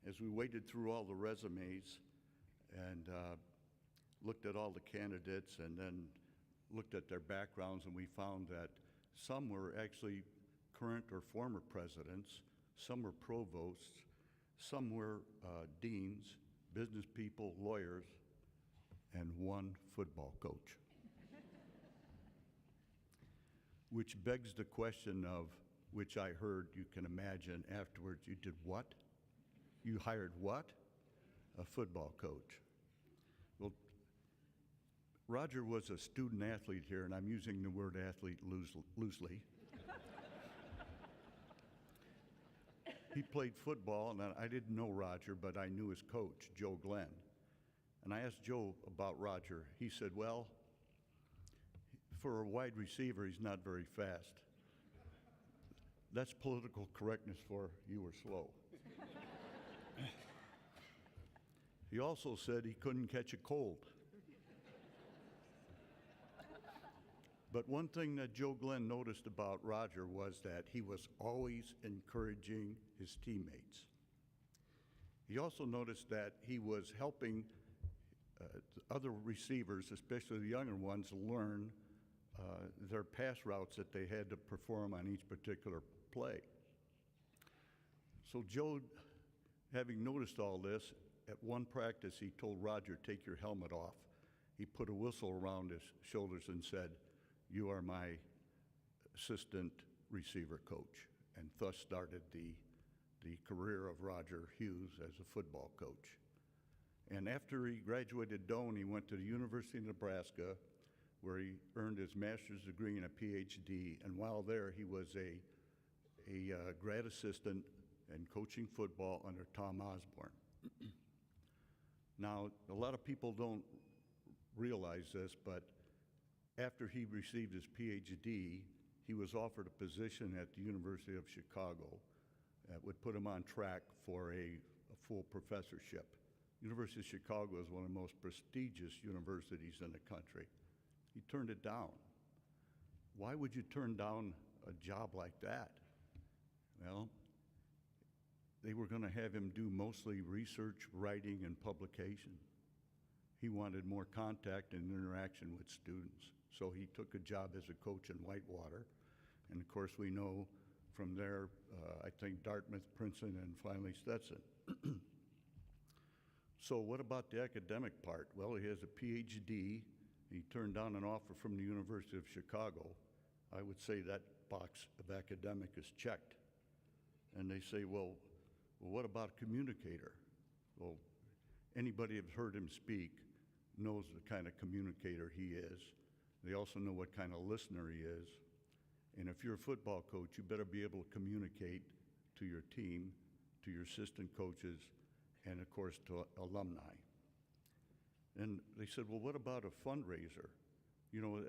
As we waded through all the resumes and looked at all the candidates and then looked at their backgrounds, and we found that some were actually current or former presidents, some were provosts, some were deans, business people, lawyers, and one football coach. Which begs the question of, which I heard, you can imagine afterwards, you did what? You hired what? A football coach. Well, Roger was a student athlete here, and I'm using the word athlete loosely. He played football, and I didn't know Roger, but I knew his coach, Joe Glenn. And I asked Joe about Roger. He said, well, for a wide receiver, he's not very fast. That's political correctness for you were slow. He also said he couldn't catch a cold. But one thing that Joe Glenn noticed about Roger was that he was always encouraging his teammates. He also noticed that he was helping other receivers, especially the younger ones, learn their pass routes that they had to perform on each particular play. So Joe, having noticed all this, at one practice he told Roger, "Take your helmet off." He put a whistle around his shoulders and said, "You are my assistant receiver coach," and thus started the career of Roger Hughes as a football coach. And after he graduated Doane, he went to the University of Nebraska, where he earned his master's degree and a PhD. And while there, he was a grad assistant and coaching football under Tom Osborne. Now, a lot of people don't realize this, but after he received his PhD, he was offered a position at the University of Chicago that would put him on track for a full professorship. University of Chicago is one of the most prestigious universities in the country. He turned it down. Why would you turn down a job like that? Well, they were going to have him do mostly research, writing, and publication. He wanted more contact and interaction with students. So he took a job as a coach in Whitewater. And of course, we know from there, I think Dartmouth, Princeton, and finally Stetson. So what about the academic part? Well, he has a PhD. He turned down an offer from the University of Chicago. I would say that box of academic is checked. And they say, well, what about communicator? Well, anybody who's heard him speak knows the kind of communicator he is. They also know what kind of listener he is. And if you're a football coach, you better be able to communicate to your team, to your assistant coaches, and of course to alumni. And they said, well, what about a fundraiser? You know,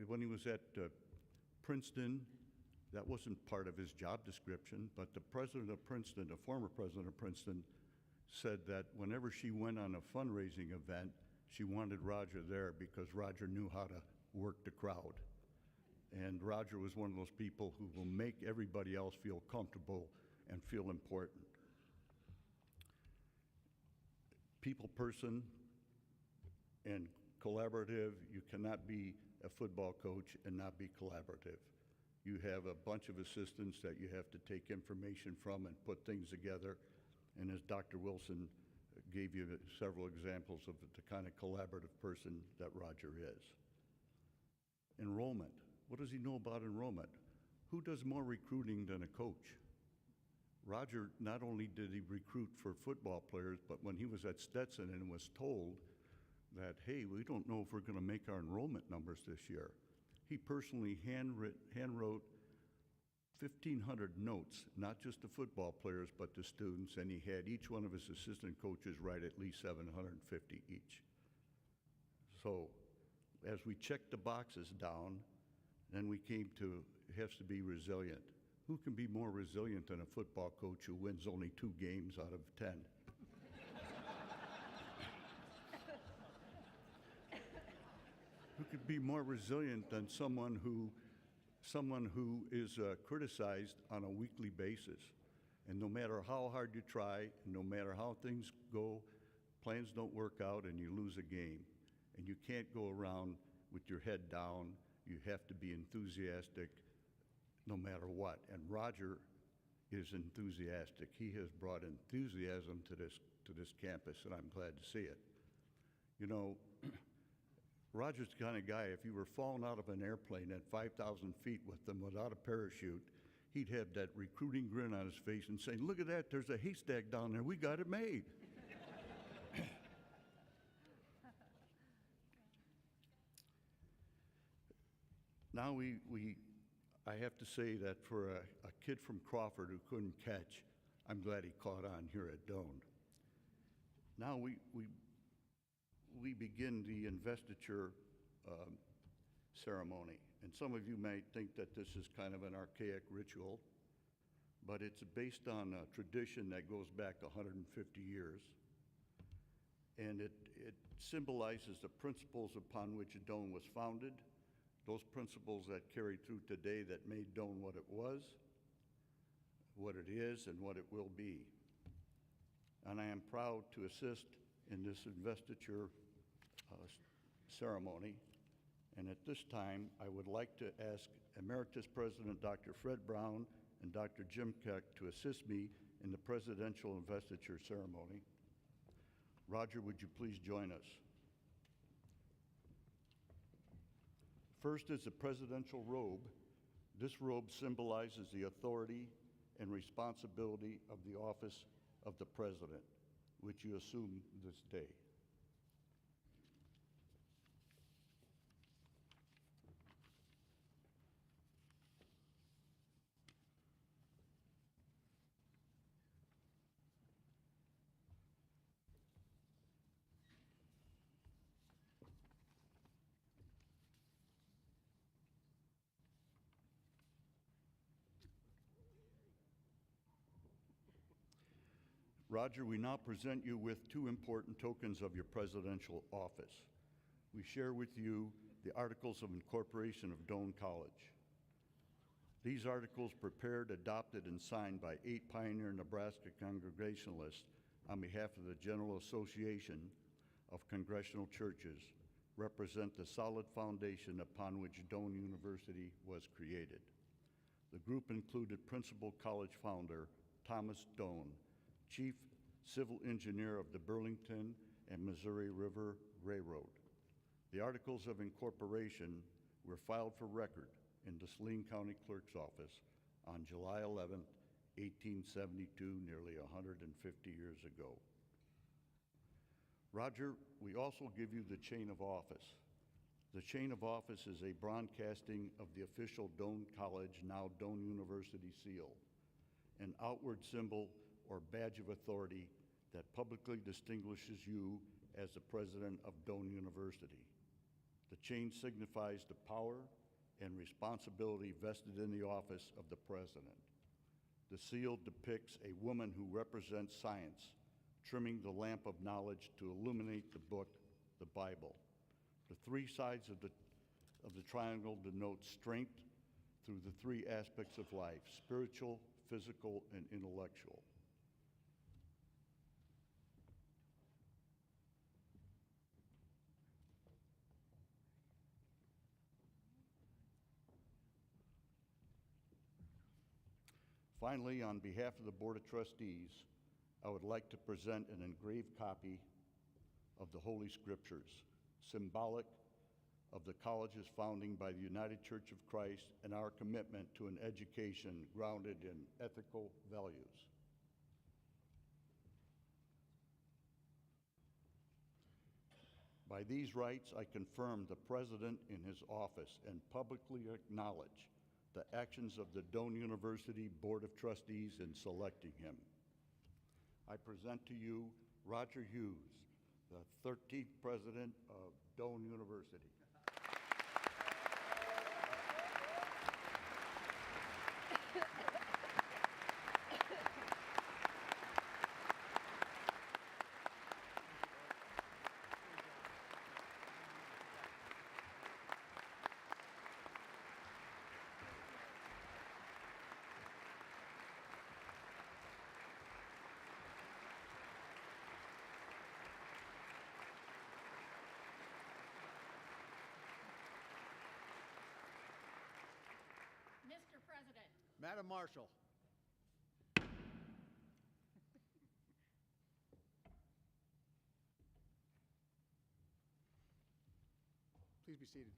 when he was at Princeton, that wasn't part of his job description, but the president of Princeton, the former president of Princeton, said that whenever she went on a fundraising event, she wanted Roger there because Roger knew how to work the crowd. And Roger was one of those people who will make everybody else feel comfortable and feel important. People person and collaborative. You cannot be a football coach and not be collaborative. You have a bunch of assistants that you have to take information from and put things together. And as Dr. Wilson gave you several examples of the kind of collaborative person that Roger is. Enrollment. What does he know about enrollment? Who does more recruiting than a coach? Roger not only did he recruit for football players, but when he was at Stetson and was told that, hey, we don't know if we're going to make our enrollment numbers this year, he personally hand wrote 1,500 notes, not just to football players, but to students, and he had each one of his assistant coaches write at least 750 each. So as we checked the boxes down, then we came to, it has to be resilient. Who can be more resilient than a football coach who wins only 2 games out of 10? Who could be more resilient than someone who is criticized on a weekly basis? And no matter how hard you try, and no matter how things go, plans don't work out and you lose a game. And you can't go around with your head down. You have to be enthusiastic no matter what. And Roger is enthusiastic. He has brought enthusiasm to this campus, and I'm glad to see it. You know, Roger's the kind of guy, if you were falling out of an airplane at 5,000 feet with them without a parachute, he'd have that recruiting grin on his face and say, look at that, there's a haystack down there, we got it made. Now I have to say that for a kid from Crawford who couldn't catch, I'm glad he caught on here at Doane. Now we begin the investiture ceremony. And some of you might think that this is kind of an archaic ritual, but it's based on a tradition that goes back 150 years. And it symbolizes the principles upon which Doane was founded, those principles that carry through today that made Doane what it was, what it is, and what it will be. And I am proud to assist in this investiture ceremony. And at this time, I would like to ask Emeritus President Dr. Fred Brown and Dr. Jim Keck to assist me in the presidential investiture ceremony. Roger, would you please join us? First is the presidential robe. This robe symbolizes the authority and responsibility of the office of the president, which you assume this day. Roger, we now present you with 2 important tokens of your presidential office. We share with you the Articles of Incorporation of Doane College. These articles prepared, adopted, and signed by 8 pioneer Nebraska Congregationalists on behalf of the General Association of Congregational Churches represent the solid foundation upon which Doane University was created. The group included Principal College founder Thomas Doane, Chief Civil Engineer of the Burlington and Missouri River Railroad. The Articles of Incorporation were filed for record in the Saline County Clerk's office on July 11, 1872, nearly 150 years ago. Roger, we also give you the chain of office. The chain of office is a broadcasting of the official Doane College, now Doane University seal, an outward symbol or badge of authority that publicly distinguishes you as the president of Doane University. The chain signifies the power and responsibility vested in the office of the president. The seal depicts a woman who represents science, trimming the lamp of knowledge to illuminate the book, the Bible. The three sides of the triangle denote strength through the three aspects of life: spiritual, physical, and intellectual. Finally, on behalf of the Board of Trustees, I would like to present an engraved copy of the Holy Scriptures, symbolic of the college's founding by the United Church of Christ and our commitment to an education grounded in ethical values. By these rights, I confirm the President in his office and publicly acknowledge the actions of the Doane University Board of Trustees in selecting him. I present to you Roger Hughes, the 13th President of Doane University. Mr. President. Madam Marshal. Please be seated.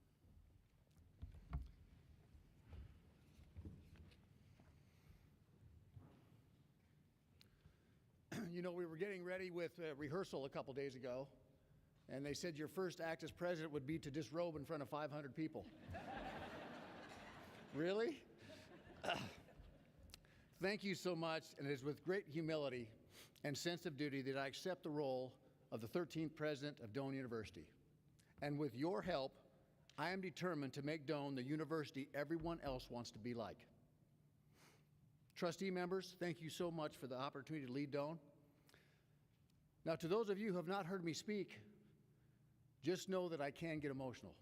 You know, we were getting ready with rehearsal a couple days ago, and they said your first act as president would be to disrobe in front of 500 people. Really? Thank you so much, and it is with great humility and sense of duty that I accept the role of the 13th President of Doane University. And with your help, I am determined to make Doane the university everyone else wants to be like. Trustee members, thank you so much for the opportunity to lead Doane. Now, to those of you who have not heard me speak, just know that I can get emotional.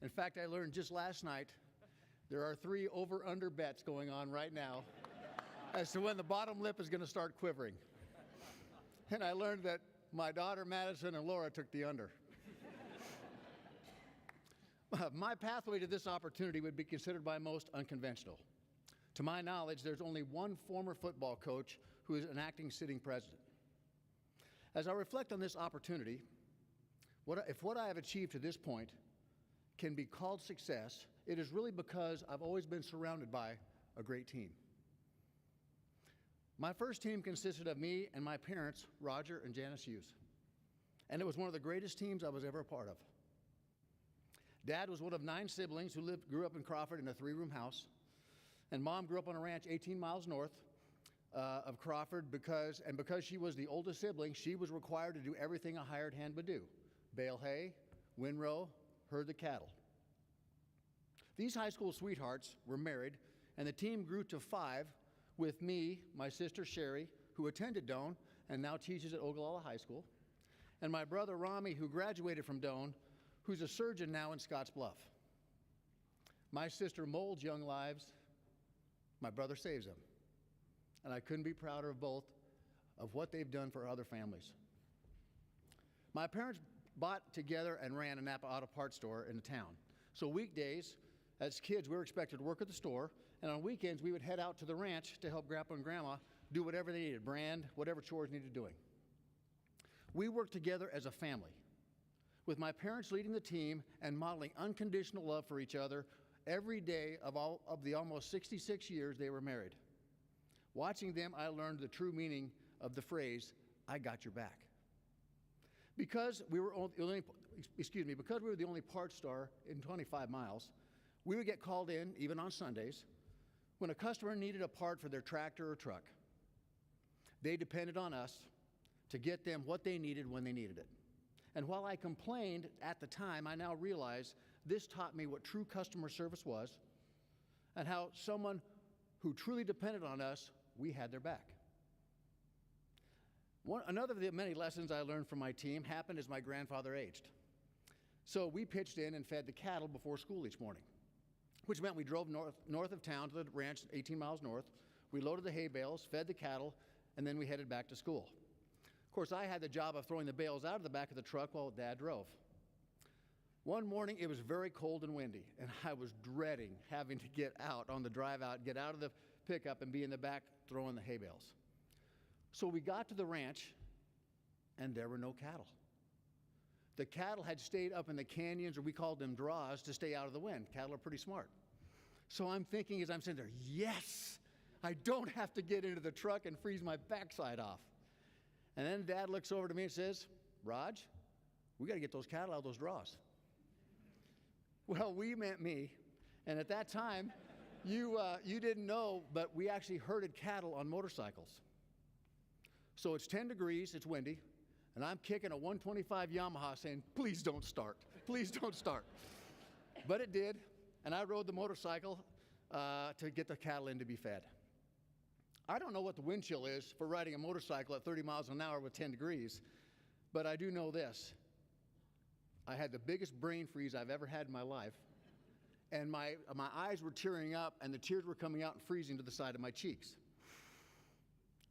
In fact, I learned just last night there are 3 over-under bets going on right now as to when the bottom lip is going to start quivering. And I learned that my daughter Madison and Laura took the under. My pathway to this opportunity would be considered by most unconventional. To my knowledge, there's only one former football coach who is an acting sitting president. As I reflect on this opportunity, if what I have achieved to this point can be called success, it is really because I've always been surrounded by a great team. My first team consisted of me and my parents, Roger and Janice Hughes, and it was one of the greatest teams I was ever a part of. Dad was one of 9 siblings who grew up in Crawford in a 3-room house, and Mom grew up on a ranch 18 miles north of Crawford because she was the oldest sibling, she was required to do everything a hired hand would do: bale hay, windrow, herd the cattle. These high school sweethearts were married, and the team grew to 5 with me, my sister Sherry, who attended Doane and now teaches at Ogallala High School, and my brother Rami, who graduated from Doane, who's a surgeon now in Scotts Bluff. My sister molds young lives, my brother saves them. And I couldn't be prouder of both of what they've done for other families. My parents bought together and ran a Napa auto parts store in the town. So weekdays, as kids, we were expected to work at the store, and on weekends, we would head out to the ranch to help Grandpa and Grandma do whatever they needed, brand, whatever chores needed doing. We worked together as a family, with my parents leading the team and modeling unconditional love for each other every day of the almost 66 years they were married. Watching them, I learned the true meaning of the phrase, "I got your back." Because we were because we were the only parts store in 25 miles, we would get called in, even on Sundays, when a customer needed a part for their tractor or truck. They depended on us to get them what they needed when they needed it. And while I complained at the time, I now realize this taught me what true customer service was and how someone who truly depended on us, we had their back. Another of the many lessons I learned from my team happened as my grandfather aged. So we pitched in and fed the cattle before school each morning, which meant we drove north of town to the ranch 18 miles north. We loaded the hay bales, fed the cattle, and then we headed back to school. Of course, I had the job of throwing the bales out of the back of the truck while Dad drove. One morning, it was very cold and windy, and I was dreading having to get out on the drive out, get out of the pickup and be in the back throwing the hay bales. So we got to the ranch, and there were no cattle. The cattle had stayed up in the canyons, or we called them draws, to stay out of the wind. Cattle are pretty smart. So I'm thinking as I'm sitting there, yes, I don't have to get into the truck and freeze my backside off. And then Dad looks over to me and says, Raj, we got to get those cattle out of those draws. Well, we meant me. And at that time, you didn't know, but we actually herded cattle on motorcycles. So it's 10 degrees, it's windy, and I'm kicking a 125 Yamaha saying, please don't start, please don't start. But it did, and I rode the motorcycle to get the cattle in to be fed. I don't know what the wind chill is for riding a motorcycle at 30 miles an hour with 10 degrees, but I do know this. I had the biggest brain freeze I've ever had in my life, and my eyes were tearing up, and the tears were coming out and freezing to the side of my cheeks.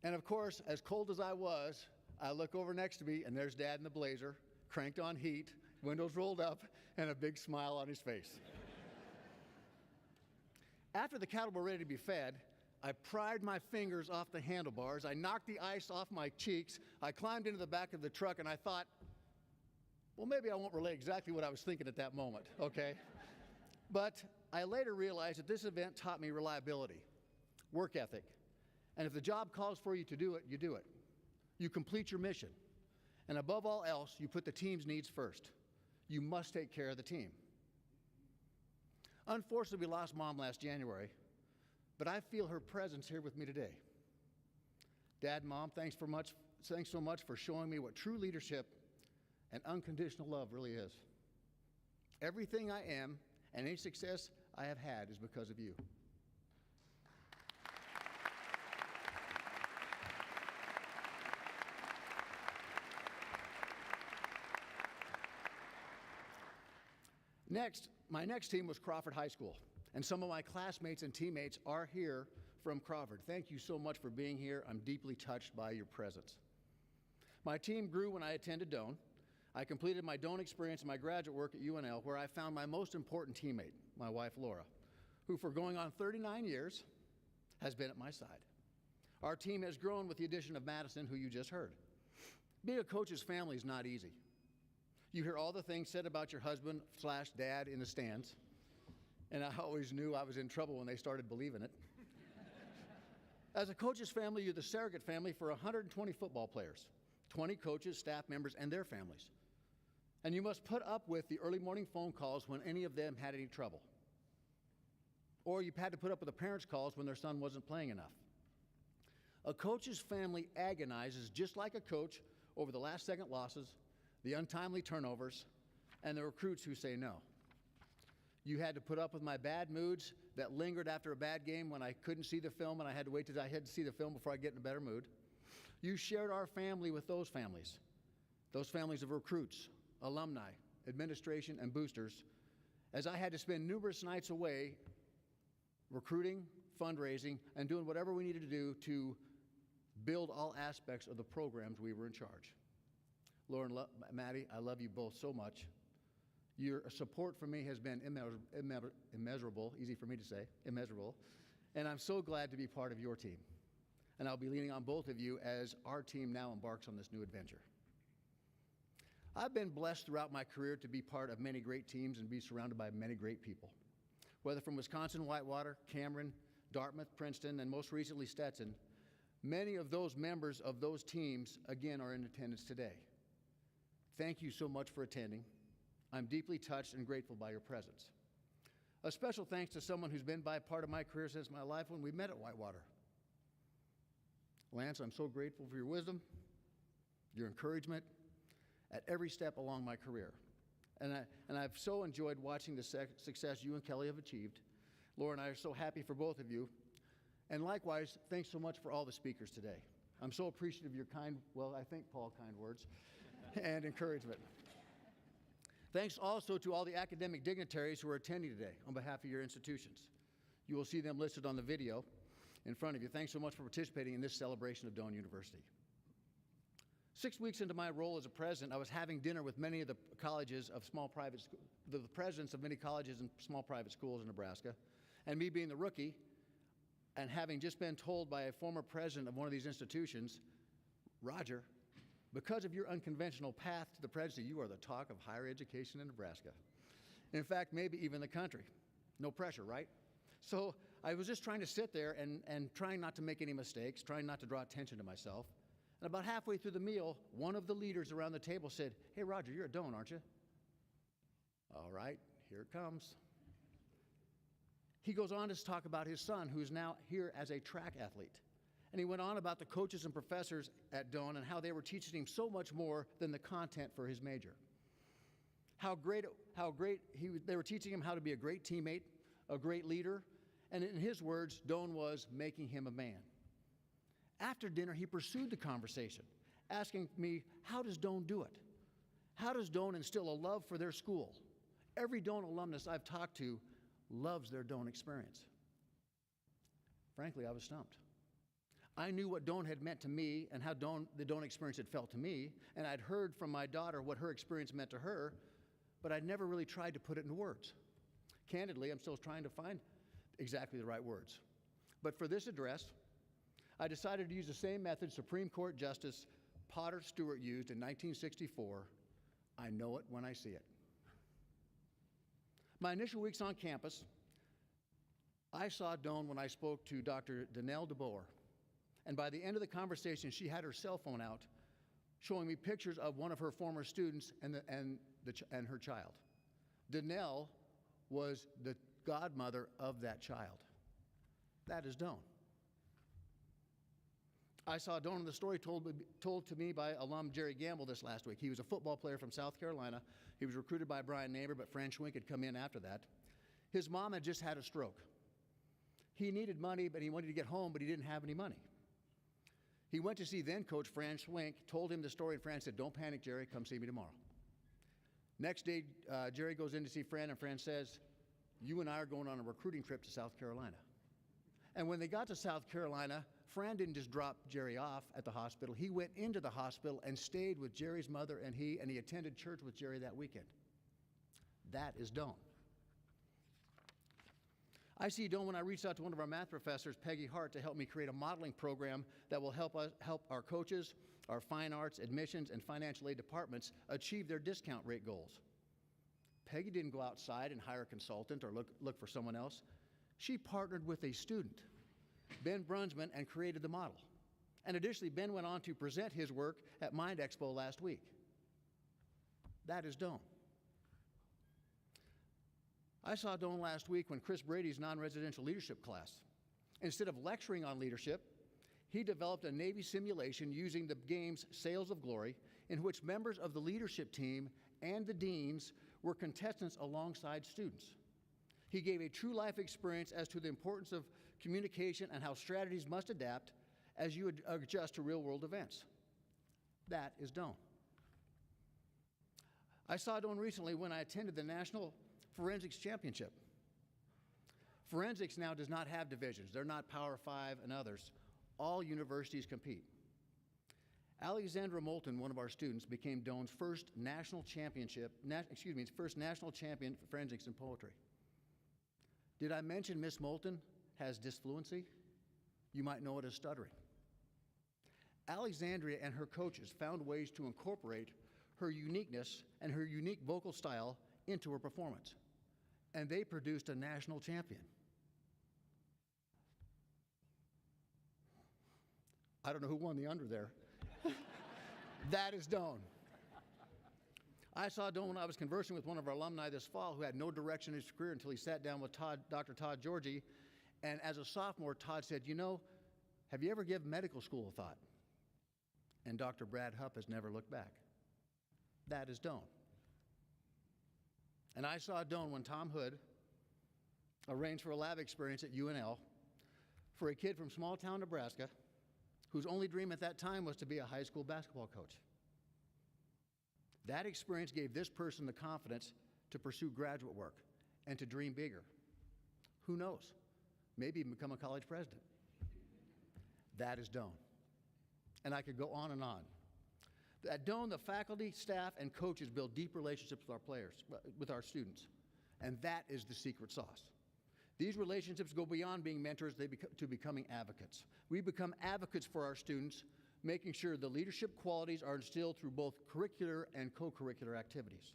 And of course, as cold as I was, I look over next to me, and there's Dad in the blazer, cranked on heat, windows rolled up, and a big smile on his face. After the cattle were ready to be fed, I pried my fingers off the handlebars, I knocked the ice off my cheeks, I climbed into the back of the truck, and I thought, well, maybe I won't relay exactly what I was thinking at that moment, okay? But I later realized that this event taught me reliability, work ethic, and if the job calls for you to do it, you do it. You complete your mission. And above all else, you put the team's needs first. You must take care of the team. Unfortunately, we lost Mom last January, but I feel her presence here with me today. Dad and Mom, thanks so much for showing me what true leadership and unconditional love really is. Everything I am and any success I have had is because of you. Next, my next team was Crawford High School, and some of my classmates and teammates are here from Crawford. Thank you so much for being here. I'm deeply touched by your presence. My team grew when I attended Doane. I completed my Doane experience and my graduate work at UNL, where I found my most important teammate, my wife Laura, who for going on 39 years has been at my side. Our team has grown with the addition of Madison, who you just heard. Being a coach's family is not easy. You hear all the things said about your husband/dad in the stands, and I always knew I was in trouble when they started believing it. As a coach's family, you're the surrogate family for 120 football players, 20 coaches, staff members, and their families. And you must put up with the early morning phone calls when any of them had any trouble. Or you've had to put up with the parents' calls when their son wasn't playing enough. A coach's family agonizes just like a coach over the last-second losses, the untimely turnovers, and the recruits who say no. You had to put up with my bad moods that lingered after a bad game when I couldn't see the film and I had to wait till I had to see the film before I get in a better mood. You shared our family with those families of recruits, alumni, administration, and boosters, as I had to spend numerous nights away recruiting, fundraising, and doing whatever we needed to do to build all aspects of the programs we were in charge. Lauren, Maddie, I love you both so much. Your support for me has been immeasurable, easy for me to say, immeasurable, and I'm so glad to be part of your team. And I'll be leaning on both of you as our team now embarks on this new adventure. I've been blessed throughout my career to be part of many great teams and be surrounded by many great people. Whether from Wisconsin, Whitewater, Cameron, Dartmouth, Princeton, and most recently Stetson, many of those members of those teams, again, are in attendance today. Thank you so much for attending. I'm deeply touched and grateful by your presence. A special thanks to someone who's been by part of my career since my life when we met at Whitewater. Lance, I'm so grateful for your wisdom, your encouragement at every step along my career. And I've so enjoyed watching the success you and Kelly have achieved. Laura and I are so happy for both of you. And likewise, thanks so much for all the speakers today. I'm so appreciative of your kind, well, I think, Paul, kind words and encouragement. Thanks also to all the academic dignitaries who are attending today on behalf of your institutions. You will see them listed on the video in front of you. Thanks so much for participating in this celebration of Doane University. 6 weeks into my role as a president, I was having dinner with many of the colleges of small private schools, the presidents of many colleges and small private schools in Nebraska. And me being the rookie and having just been told by a former president of one of these institutions, Roger, because of your unconventional path to the presidency, you are the talk of higher education in Nebraska. In fact, maybe even the country. No pressure, right? So I was just trying to sit there and trying not to make any mistakes, trying not to draw attention to myself. And about halfway through the meal, one of the leaders around the table said, "Hey, Roger, you're at Doane, aren't you?" All right, here it comes. He goes on to talk about his son, who's now here as a track athlete. And he went on about the coaches and professors at Doane and how they were teaching him so much more than the content for his major. They were teaching him how to be a great teammate, a great leader, and in his words, Doane was making him a man. After dinner, he pursued the conversation, asking me, how does Doane do it? How does Doane instill a love for their school? Every Doane alumnus I've talked to loves their Doane experience. Frankly, I was stumped. I knew what Doane had meant to me and how the Doane experience had felt to me, and I'd heard from my daughter what her experience meant to her, but I'd never really tried to put it into words. Candidly, I'm still trying to find exactly the right words. But for this address, I decided to use the same method Supreme Court Justice Potter Stewart used in 1964. I know it when I see it. My initial weeks on campus, I saw Doane when I spoke to Dr. Danelle DeBoer. And by the end of the conversation, she had her cell phone out, showing me pictures of one of her former students and her child. Danelle was the godmother of that child. That is Doane. I saw Doane in the story told to me by alum Jerry Gamble this last week. He was a football player from South Carolina. He was recruited by Brian Neighbor, but Fran Schwink had come in after that. His mom had just had a stroke. He needed money, but he wanted to get home, but he didn't have any money. He went to see then coach Fran Schwink, told him the story, and Fran said, "Don't panic, Jerry, come see me tomorrow." Next day, Jerry goes in to see Fran, and Fran says, "You and I are going on a recruiting trip to South Carolina." And when they got to South Carolina, Fran didn't just drop Jerry off at the hospital. He went into the hospital and stayed with Jerry's mother and he attended church with Jerry that weekend. That is Doane. I see Doane when I reached out to one of our math professors, Peggy Hart, to help me create a modeling program that will help our coaches, our fine arts, admissions, and financial aid departments achieve their discount rate goals. Peggy didn't go outside and hire a consultant or look for someone else. She partnered with a student, Ben Brunsman, and created the model. And additionally, Ben went on to present his work at Mind Expo last week. That is Doane. I saw Doane last week when Chris Brady's non-residential leadership class. Instead of lecturing on leadership, he developed a Navy simulation using the game's Sails of Glory, in which members of the leadership team and the deans were contestants alongside students. He gave a true life experience as to the importance of communication and how strategies must adapt as you adjust to real world events. That is Doane. I saw Doane recently when I attended the National Forensics Championship. Forensics now does not have divisions. They're not Power 5 and others. All universities compete. Alexandra Moulton, one of our students, became Doane's first national champion for forensics and poetry. Did I mention Miss Moulton has disfluency? You might know it as stuttering. Alexandria and her coaches found ways to incorporate her uniqueness and her unique vocal style into her performance, and they produced a national champion. I don't know who won the under there. That is Doane. I saw Doane when I was conversing with one of our alumni this fall who had no direction in his career until he sat down with Dr. Todd Georgie. And as a sophomore, Todd said, you know, have you ever given medical school a thought? And Dr. Brad Hupp has never looked back. That is Doane. And I saw Doane when Tom Hood arranged for a lab experience at UNL for a kid from small town Nebraska whose only dream at that time was to be a high school basketball coach. That experience gave this person the confidence to pursue graduate work and to dream bigger. Who knows? Maybe even become a college president. That is Doane. And I could go on and on. At Doane, the faculty, staff, and coaches build deep relationships with our players, with our students. And that is the secret sauce. These relationships go beyond being mentors to becoming advocates. We become advocates for our students, making sure the leadership qualities are instilled through both curricular and co-curricular activities.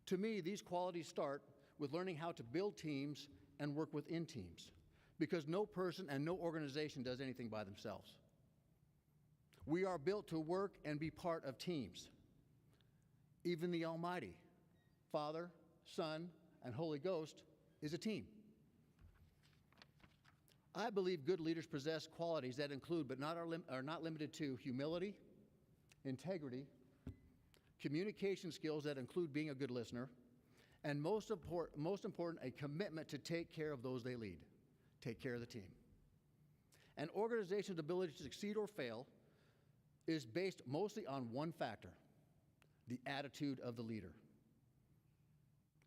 To me, these qualities start with learning how to build teams and work within teams, because no person and no organization does anything by themselves. We are built to work and be part of teams. Even the Almighty, Father, Son, and Holy Ghost is a team. I believe good leaders possess qualities that include, but are not limited to, humility, integrity, communication skills that include being a good listener, and most important, a commitment to take care of those they lead, take care of the team. An organization's ability to succeed or fail is based mostly on one factor: the attitude of the leader.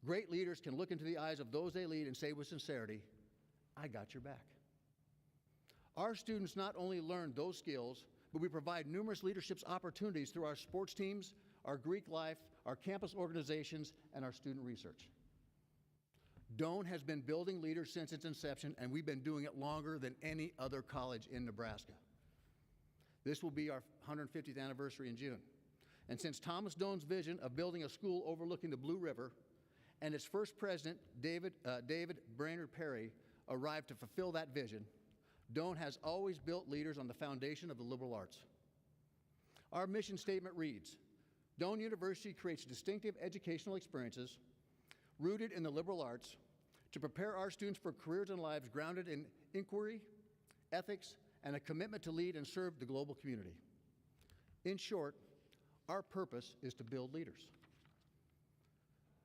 Great leaders can look into the eyes of those they lead and say with sincerity, I got your back. Our students not only learn those skills, but we provide numerous leadership opportunities through our sports teams, our Greek life, our campus organizations, and our student research. Doane has been building leaders since its inception, and we've been doing it longer than any other college in Nebraska. This will be our 150th anniversary in June. And since Thomas Doane's vision of building a school overlooking the Blue River and its first president, David Brainerd Perry, arrived to fulfill that vision, Doane has always built leaders on the foundation of the liberal arts. Our mission statement reads, Doane University creates distinctive educational experiences rooted in the liberal arts to prepare our students for careers and lives grounded in inquiry, ethics, and a commitment to lead and serve the global community. In short, our purpose is to build leaders.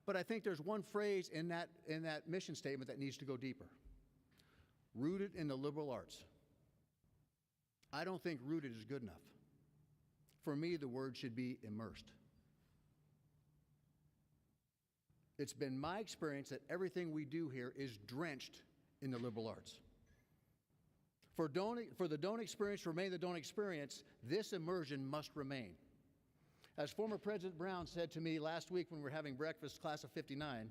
But I think there's one phrase in that mission statement that needs to go deeper. Rooted in the liberal arts. I don't think rooted is good enough. For me, the word should be immersed. It's been my experience that everything we do here is drenched in the liberal arts. For the Doane experience to remain the Doane experience, this immersion must remain. As former President Brown said to me last week when we were having breakfast, class of '59,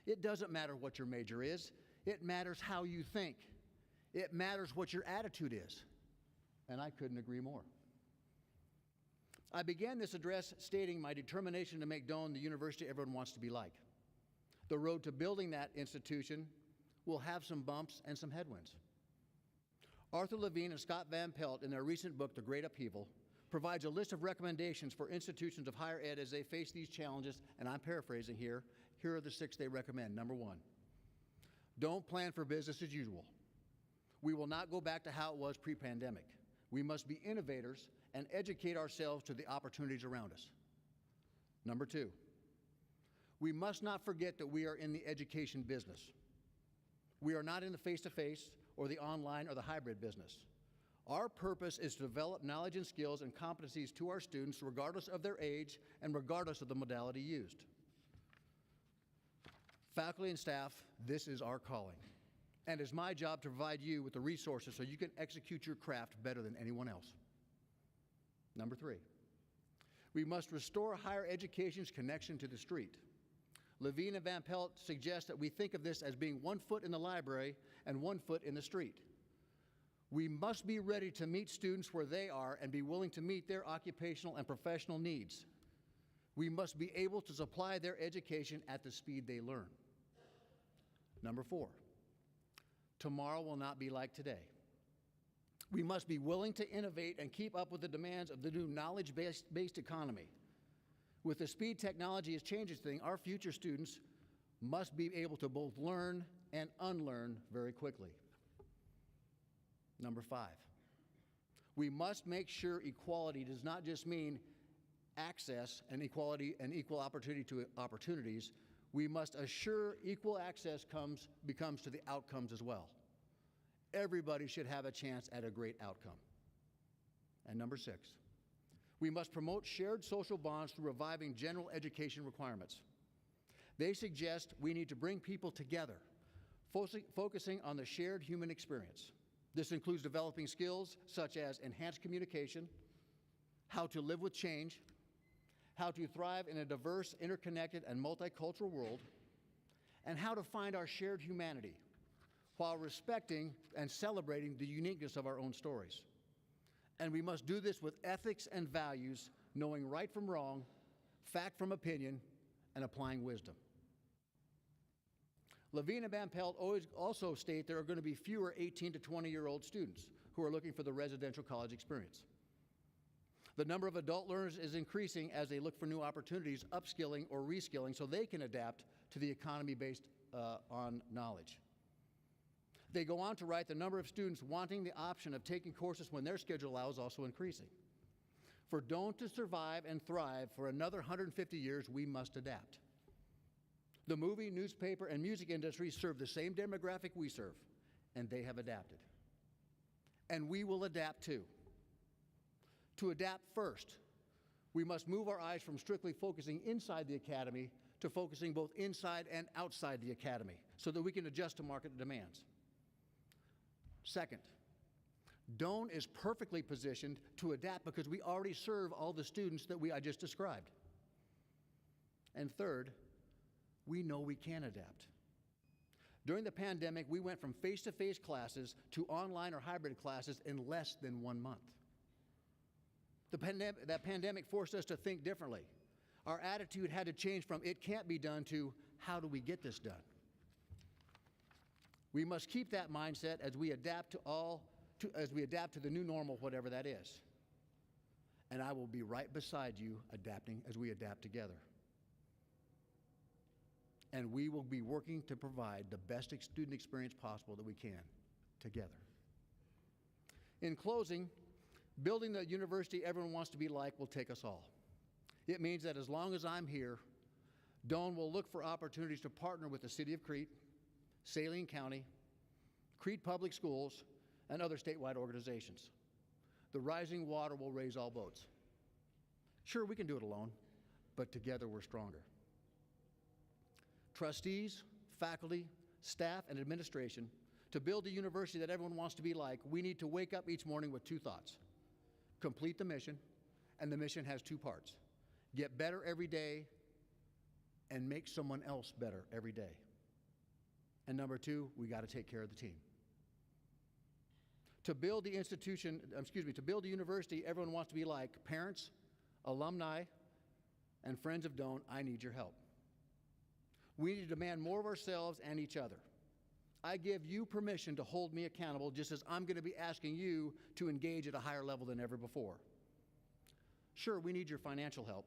it doesn't matter what your major is, it matters how you think. It matters what your attitude is. And I couldn't agree more. I began this address stating my determination to make Doane the university everyone wants to be like. The road to building that institution will have some bumps and some headwinds. Arthur Levine and Scott Van Pelt, in their recent book, The Great Upheaval, provides a list of recommendations for institutions of higher ed as they face these challenges, and I'm paraphrasing here. Here are the 6 they recommend. Number 1, don't plan for business as usual. We will not go back to how it was pre-pandemic. We must be innovators and educate ourselves to the opportunities around us. Number 2, we must not forget that we are in the education business. We are not in the face-to-face or the online or the hybrid business. Our purpose is to develop knowledge and skills and competencies to our students regardless of their age and regardless of the modality used. Faculty and staff, this is our calling. And it's my job to provide you with the resources so you can execute your craft better than anyone else. Number 3, we must restore higher education's connection to the street. Levine and Van Pelt suggest that we think of this as being 1 foot in the library and 1 foot in the street. We must be ready to meet students where they are and be willing to meet their occupational and professional needs. We must be able to supply their education at the speed they learn. Number 4, tomorrow will not be like today. We must be willing to innovate and keep up with the demands of the new knowledge-based economy. With the speed technology is changing things, our future students must be able to both learn and unlearn very quickly. Number 5, we must make sure equality does not just mean access and equality and equal opportunity to opportunities. We must assure equal access becomes to the outcomes as well. Everybody should have a chance at a great outcome. And number 6, we must promote shared social bonds through reviving general education requirements. They suggest we need to bring people together, focusing on the shared human experience. This includes developing skills such as enhanced communication, how to live with change, how to thrive in a diverse, interconnected, and multicultural world, and how to find our shared humanity while respecting and celebrating the uniqueness of our own stories. And we must do this with ethics and values, knowing right from wrong, fact from opinion, and applying wisdom. Levine and Van Pelt also state there are going to be fewer 18 to 20-year-old students who are looking for the residential college experience. The number of adult learners is increasing as they look for new opportunities, upskilling or reskilling, so they can adapt to the economy based on knowledge. They go on to write the number of students wanting the option of taking courses when their schedule allows also increasing. For Doane to survive and thrive for another 150 years, we must adapt. The movie, newspaper, and music industries serve the same demographic we serve, and they have adapted. And we will adapt too. To adapt first, we must move our eyes from strictly focusing inside the academy to focusing both inside and outside the academy so that we can adjust to market demands. Second, Doane is perfectly positioned to adapt because we already serve all the students that I just described. And third, we know we can adapt. During the pandemic, we went from face-to-face classes to online or hybrid classes in less than 1 month. That pandemic forced us to think differently. Our attitude had to change from "it can't be done" to "how do we get this done?" We must keep that mindset as we adapt to the new normal, whatever that is. And I will be right beside you adapting as we adapt together. And we will be working to provide the best student experience possible that we can together. In closing, building the university everyone wants to be like will take us all. It means that as long as I'm here, Doane will look for opportunities to partner with the City of Crete, Saline County, Crete Public Schools, and other statewide organizations. The rising water will raise all boats. Sure, we can do it alone, but together we're stronger. Trustees, faculty, staff, and administration, to build a university that everyone wants to be like, we need to wake up each morning with 2 thoughts. Complete the mission, and the mission has 2 parts. Get better every day, and make someone else better every day. And number 2, we got to take care of the team. To build the university everyone wants to be like, parents, alumni, and friends of Doane, I need your help. We need to demand more of ourselves and each other. I give you permission to hold me accountable, just as I'm going to be asking you to engage at a higher level than ever before. Sure, we need your financial help,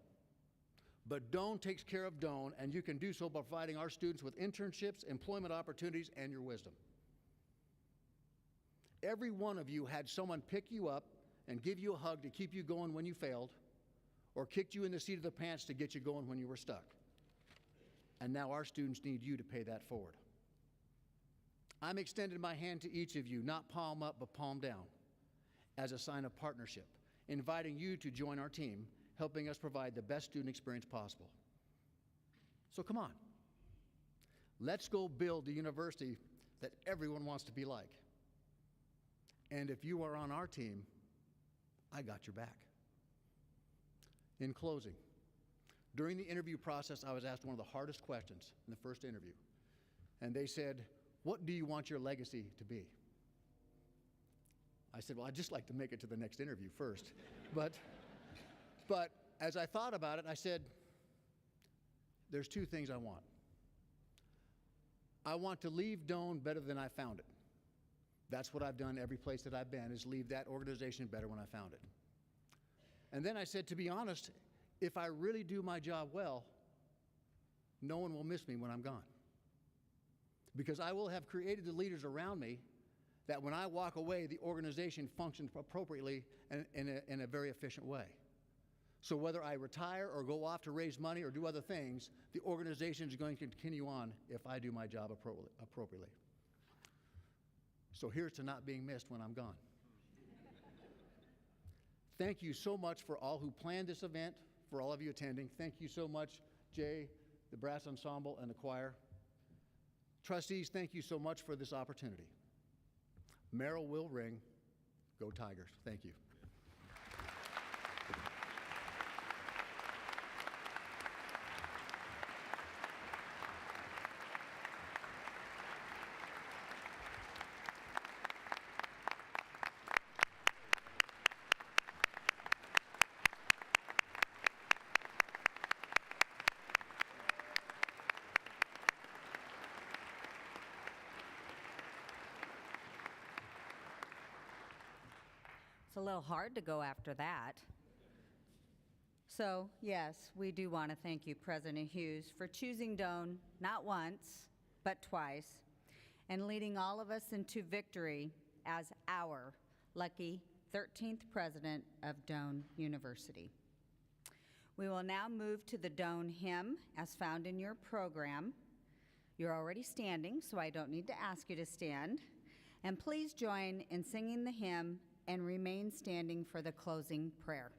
but Doane takes care of Doane, and you can do so by providing our students with internships, employment opportunities, and your wisdom. Every one of you had someone pick you up and give you a hug to keep you going when you failed, or kicked you in the seat of the pants to get you going when you were stuck. And now our students need you to pay that forward. I'm extending my hand to each of you, not palm up, but palm down, as a sign of partnership, inviting you to join our team, helping us provide the best student experience possible. So come on, let's go build the university that everyone wants to be like. And if you are on our team, I got your back. In closing, during the interview process, I was asked one of the hardest questions in the first interview. And they said, "What do you want your legacy to be?" I said, "Well, I'd just like to make it to the next interview first." But as I thought about it, I said, there's 2 things I want. I want to leave Doane better than I found it. That's what I've done every place that I've been, is leave that organization better when I found it. And then I said, to be honest, if I really do my job well, no one will miss me when I'm gone. Because I will have created the leaders around me that when I walk away, the organization functions appropriately and in a very efficient way. So whether I retire or go off to raise money or do other things, the organization is going to continue on if I do my job appropriately. So here's to not being missed when I'm gone. Thank you so much for all who planned this event, for all of you attending. Thank you so much, Jay, the brass ensemble, and the choir. Trustees, thank you so much for this opportunity. Merrill will ring. Go Tigers. Thank you. It's a little hard to go after that. So, yes, we do want to thank you, President Hughes, for choosing Doane not once, but twice, and leading all of us into victory as our lucky 13th president of Doane University. We will now move to the Doane hymn as found in your program. You're already standing, so I don't need to ask you to stand. And please join in singing the hymn and remain standing for the closing prayer.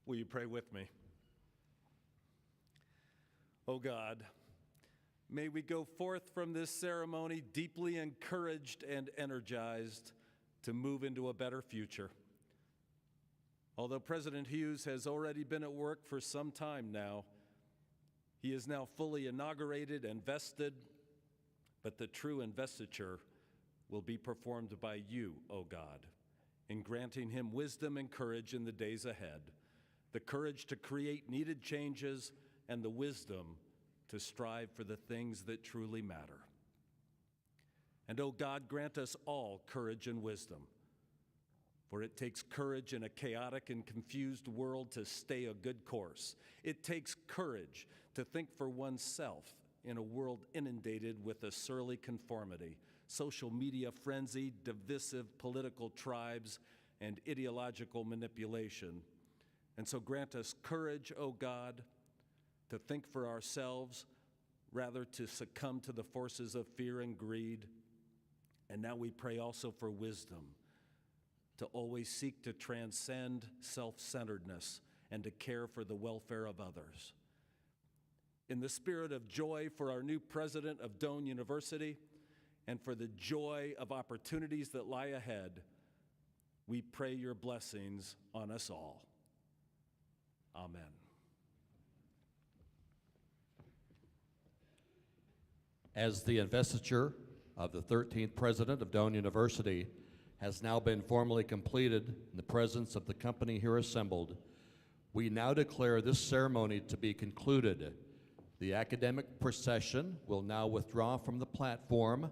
Will you pray with me? Oh God, may we go forth from this ceremony deeply encouraged and energized to move into a better future. Although President Hughes has already been at work for some time now, he is now fully inaugurated and vested, but the true investiture will be performed by you, O God, in granting him wisdom and courage in the days ahead, the courage to create needed changes and the wisdom to strive for the things that truly matter. And, O God, grant us all courage and wisdom, for it takes courage in a chaotic and confused world to stay a good course. It takes courage to think for oneself in a world inundated with a surly conformity, social media frenzy, divisive political tribes, and ideological manipulation. And so grant us courage, O God, to think for ourselves rather to succumb to the forces of fear and greed. And now we pray also for wisdom, to always seek to transcend self-centeredness and to care for the welfare of others. In the spirit of joy for our new president of Doane University and for the joy of opportunities that lie ahead, we pray your blessings on us all. Amen. As the investiture of the 13th president of Doane University has now been formally completed in the presence of the company here assembled, we now declare this ceremony to be concluded. The academic procession will now withdraw from the platform,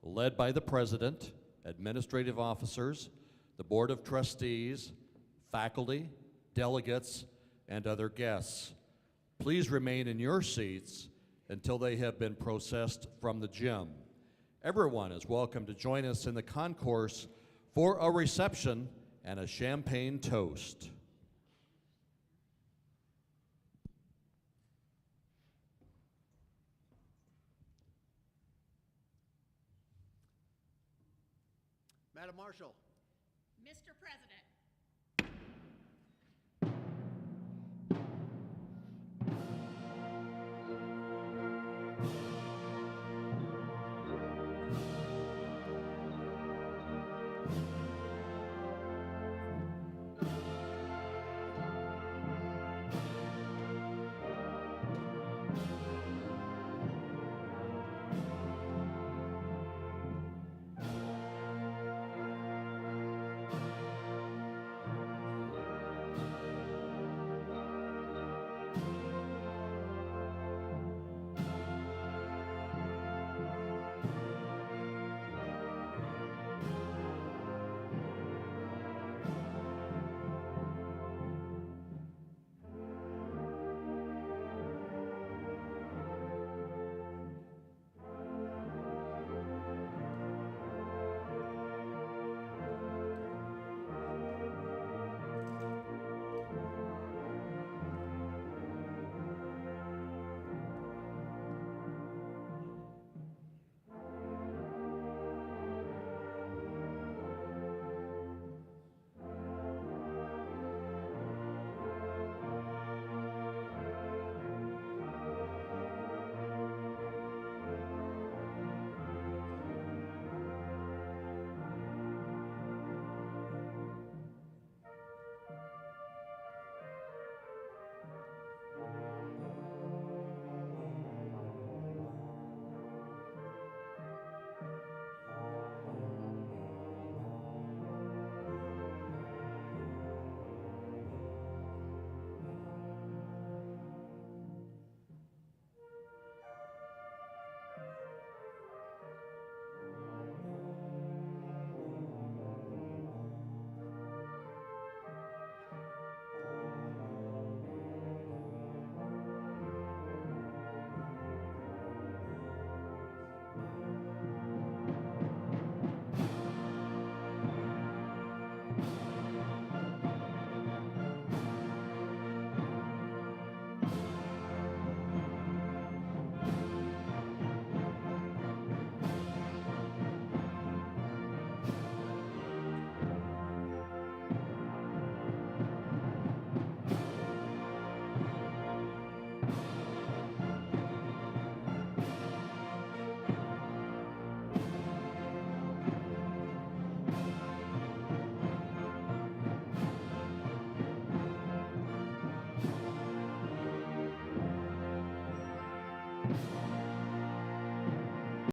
led by the president, administrative officers, the board of trustees, faculty, delegates, and other guests. Please remain in your seats until they have been processed from the gym. Everyone is welcome to join us in the concourse for a reception and a champagne toast. Madam Marshal. Mr. President.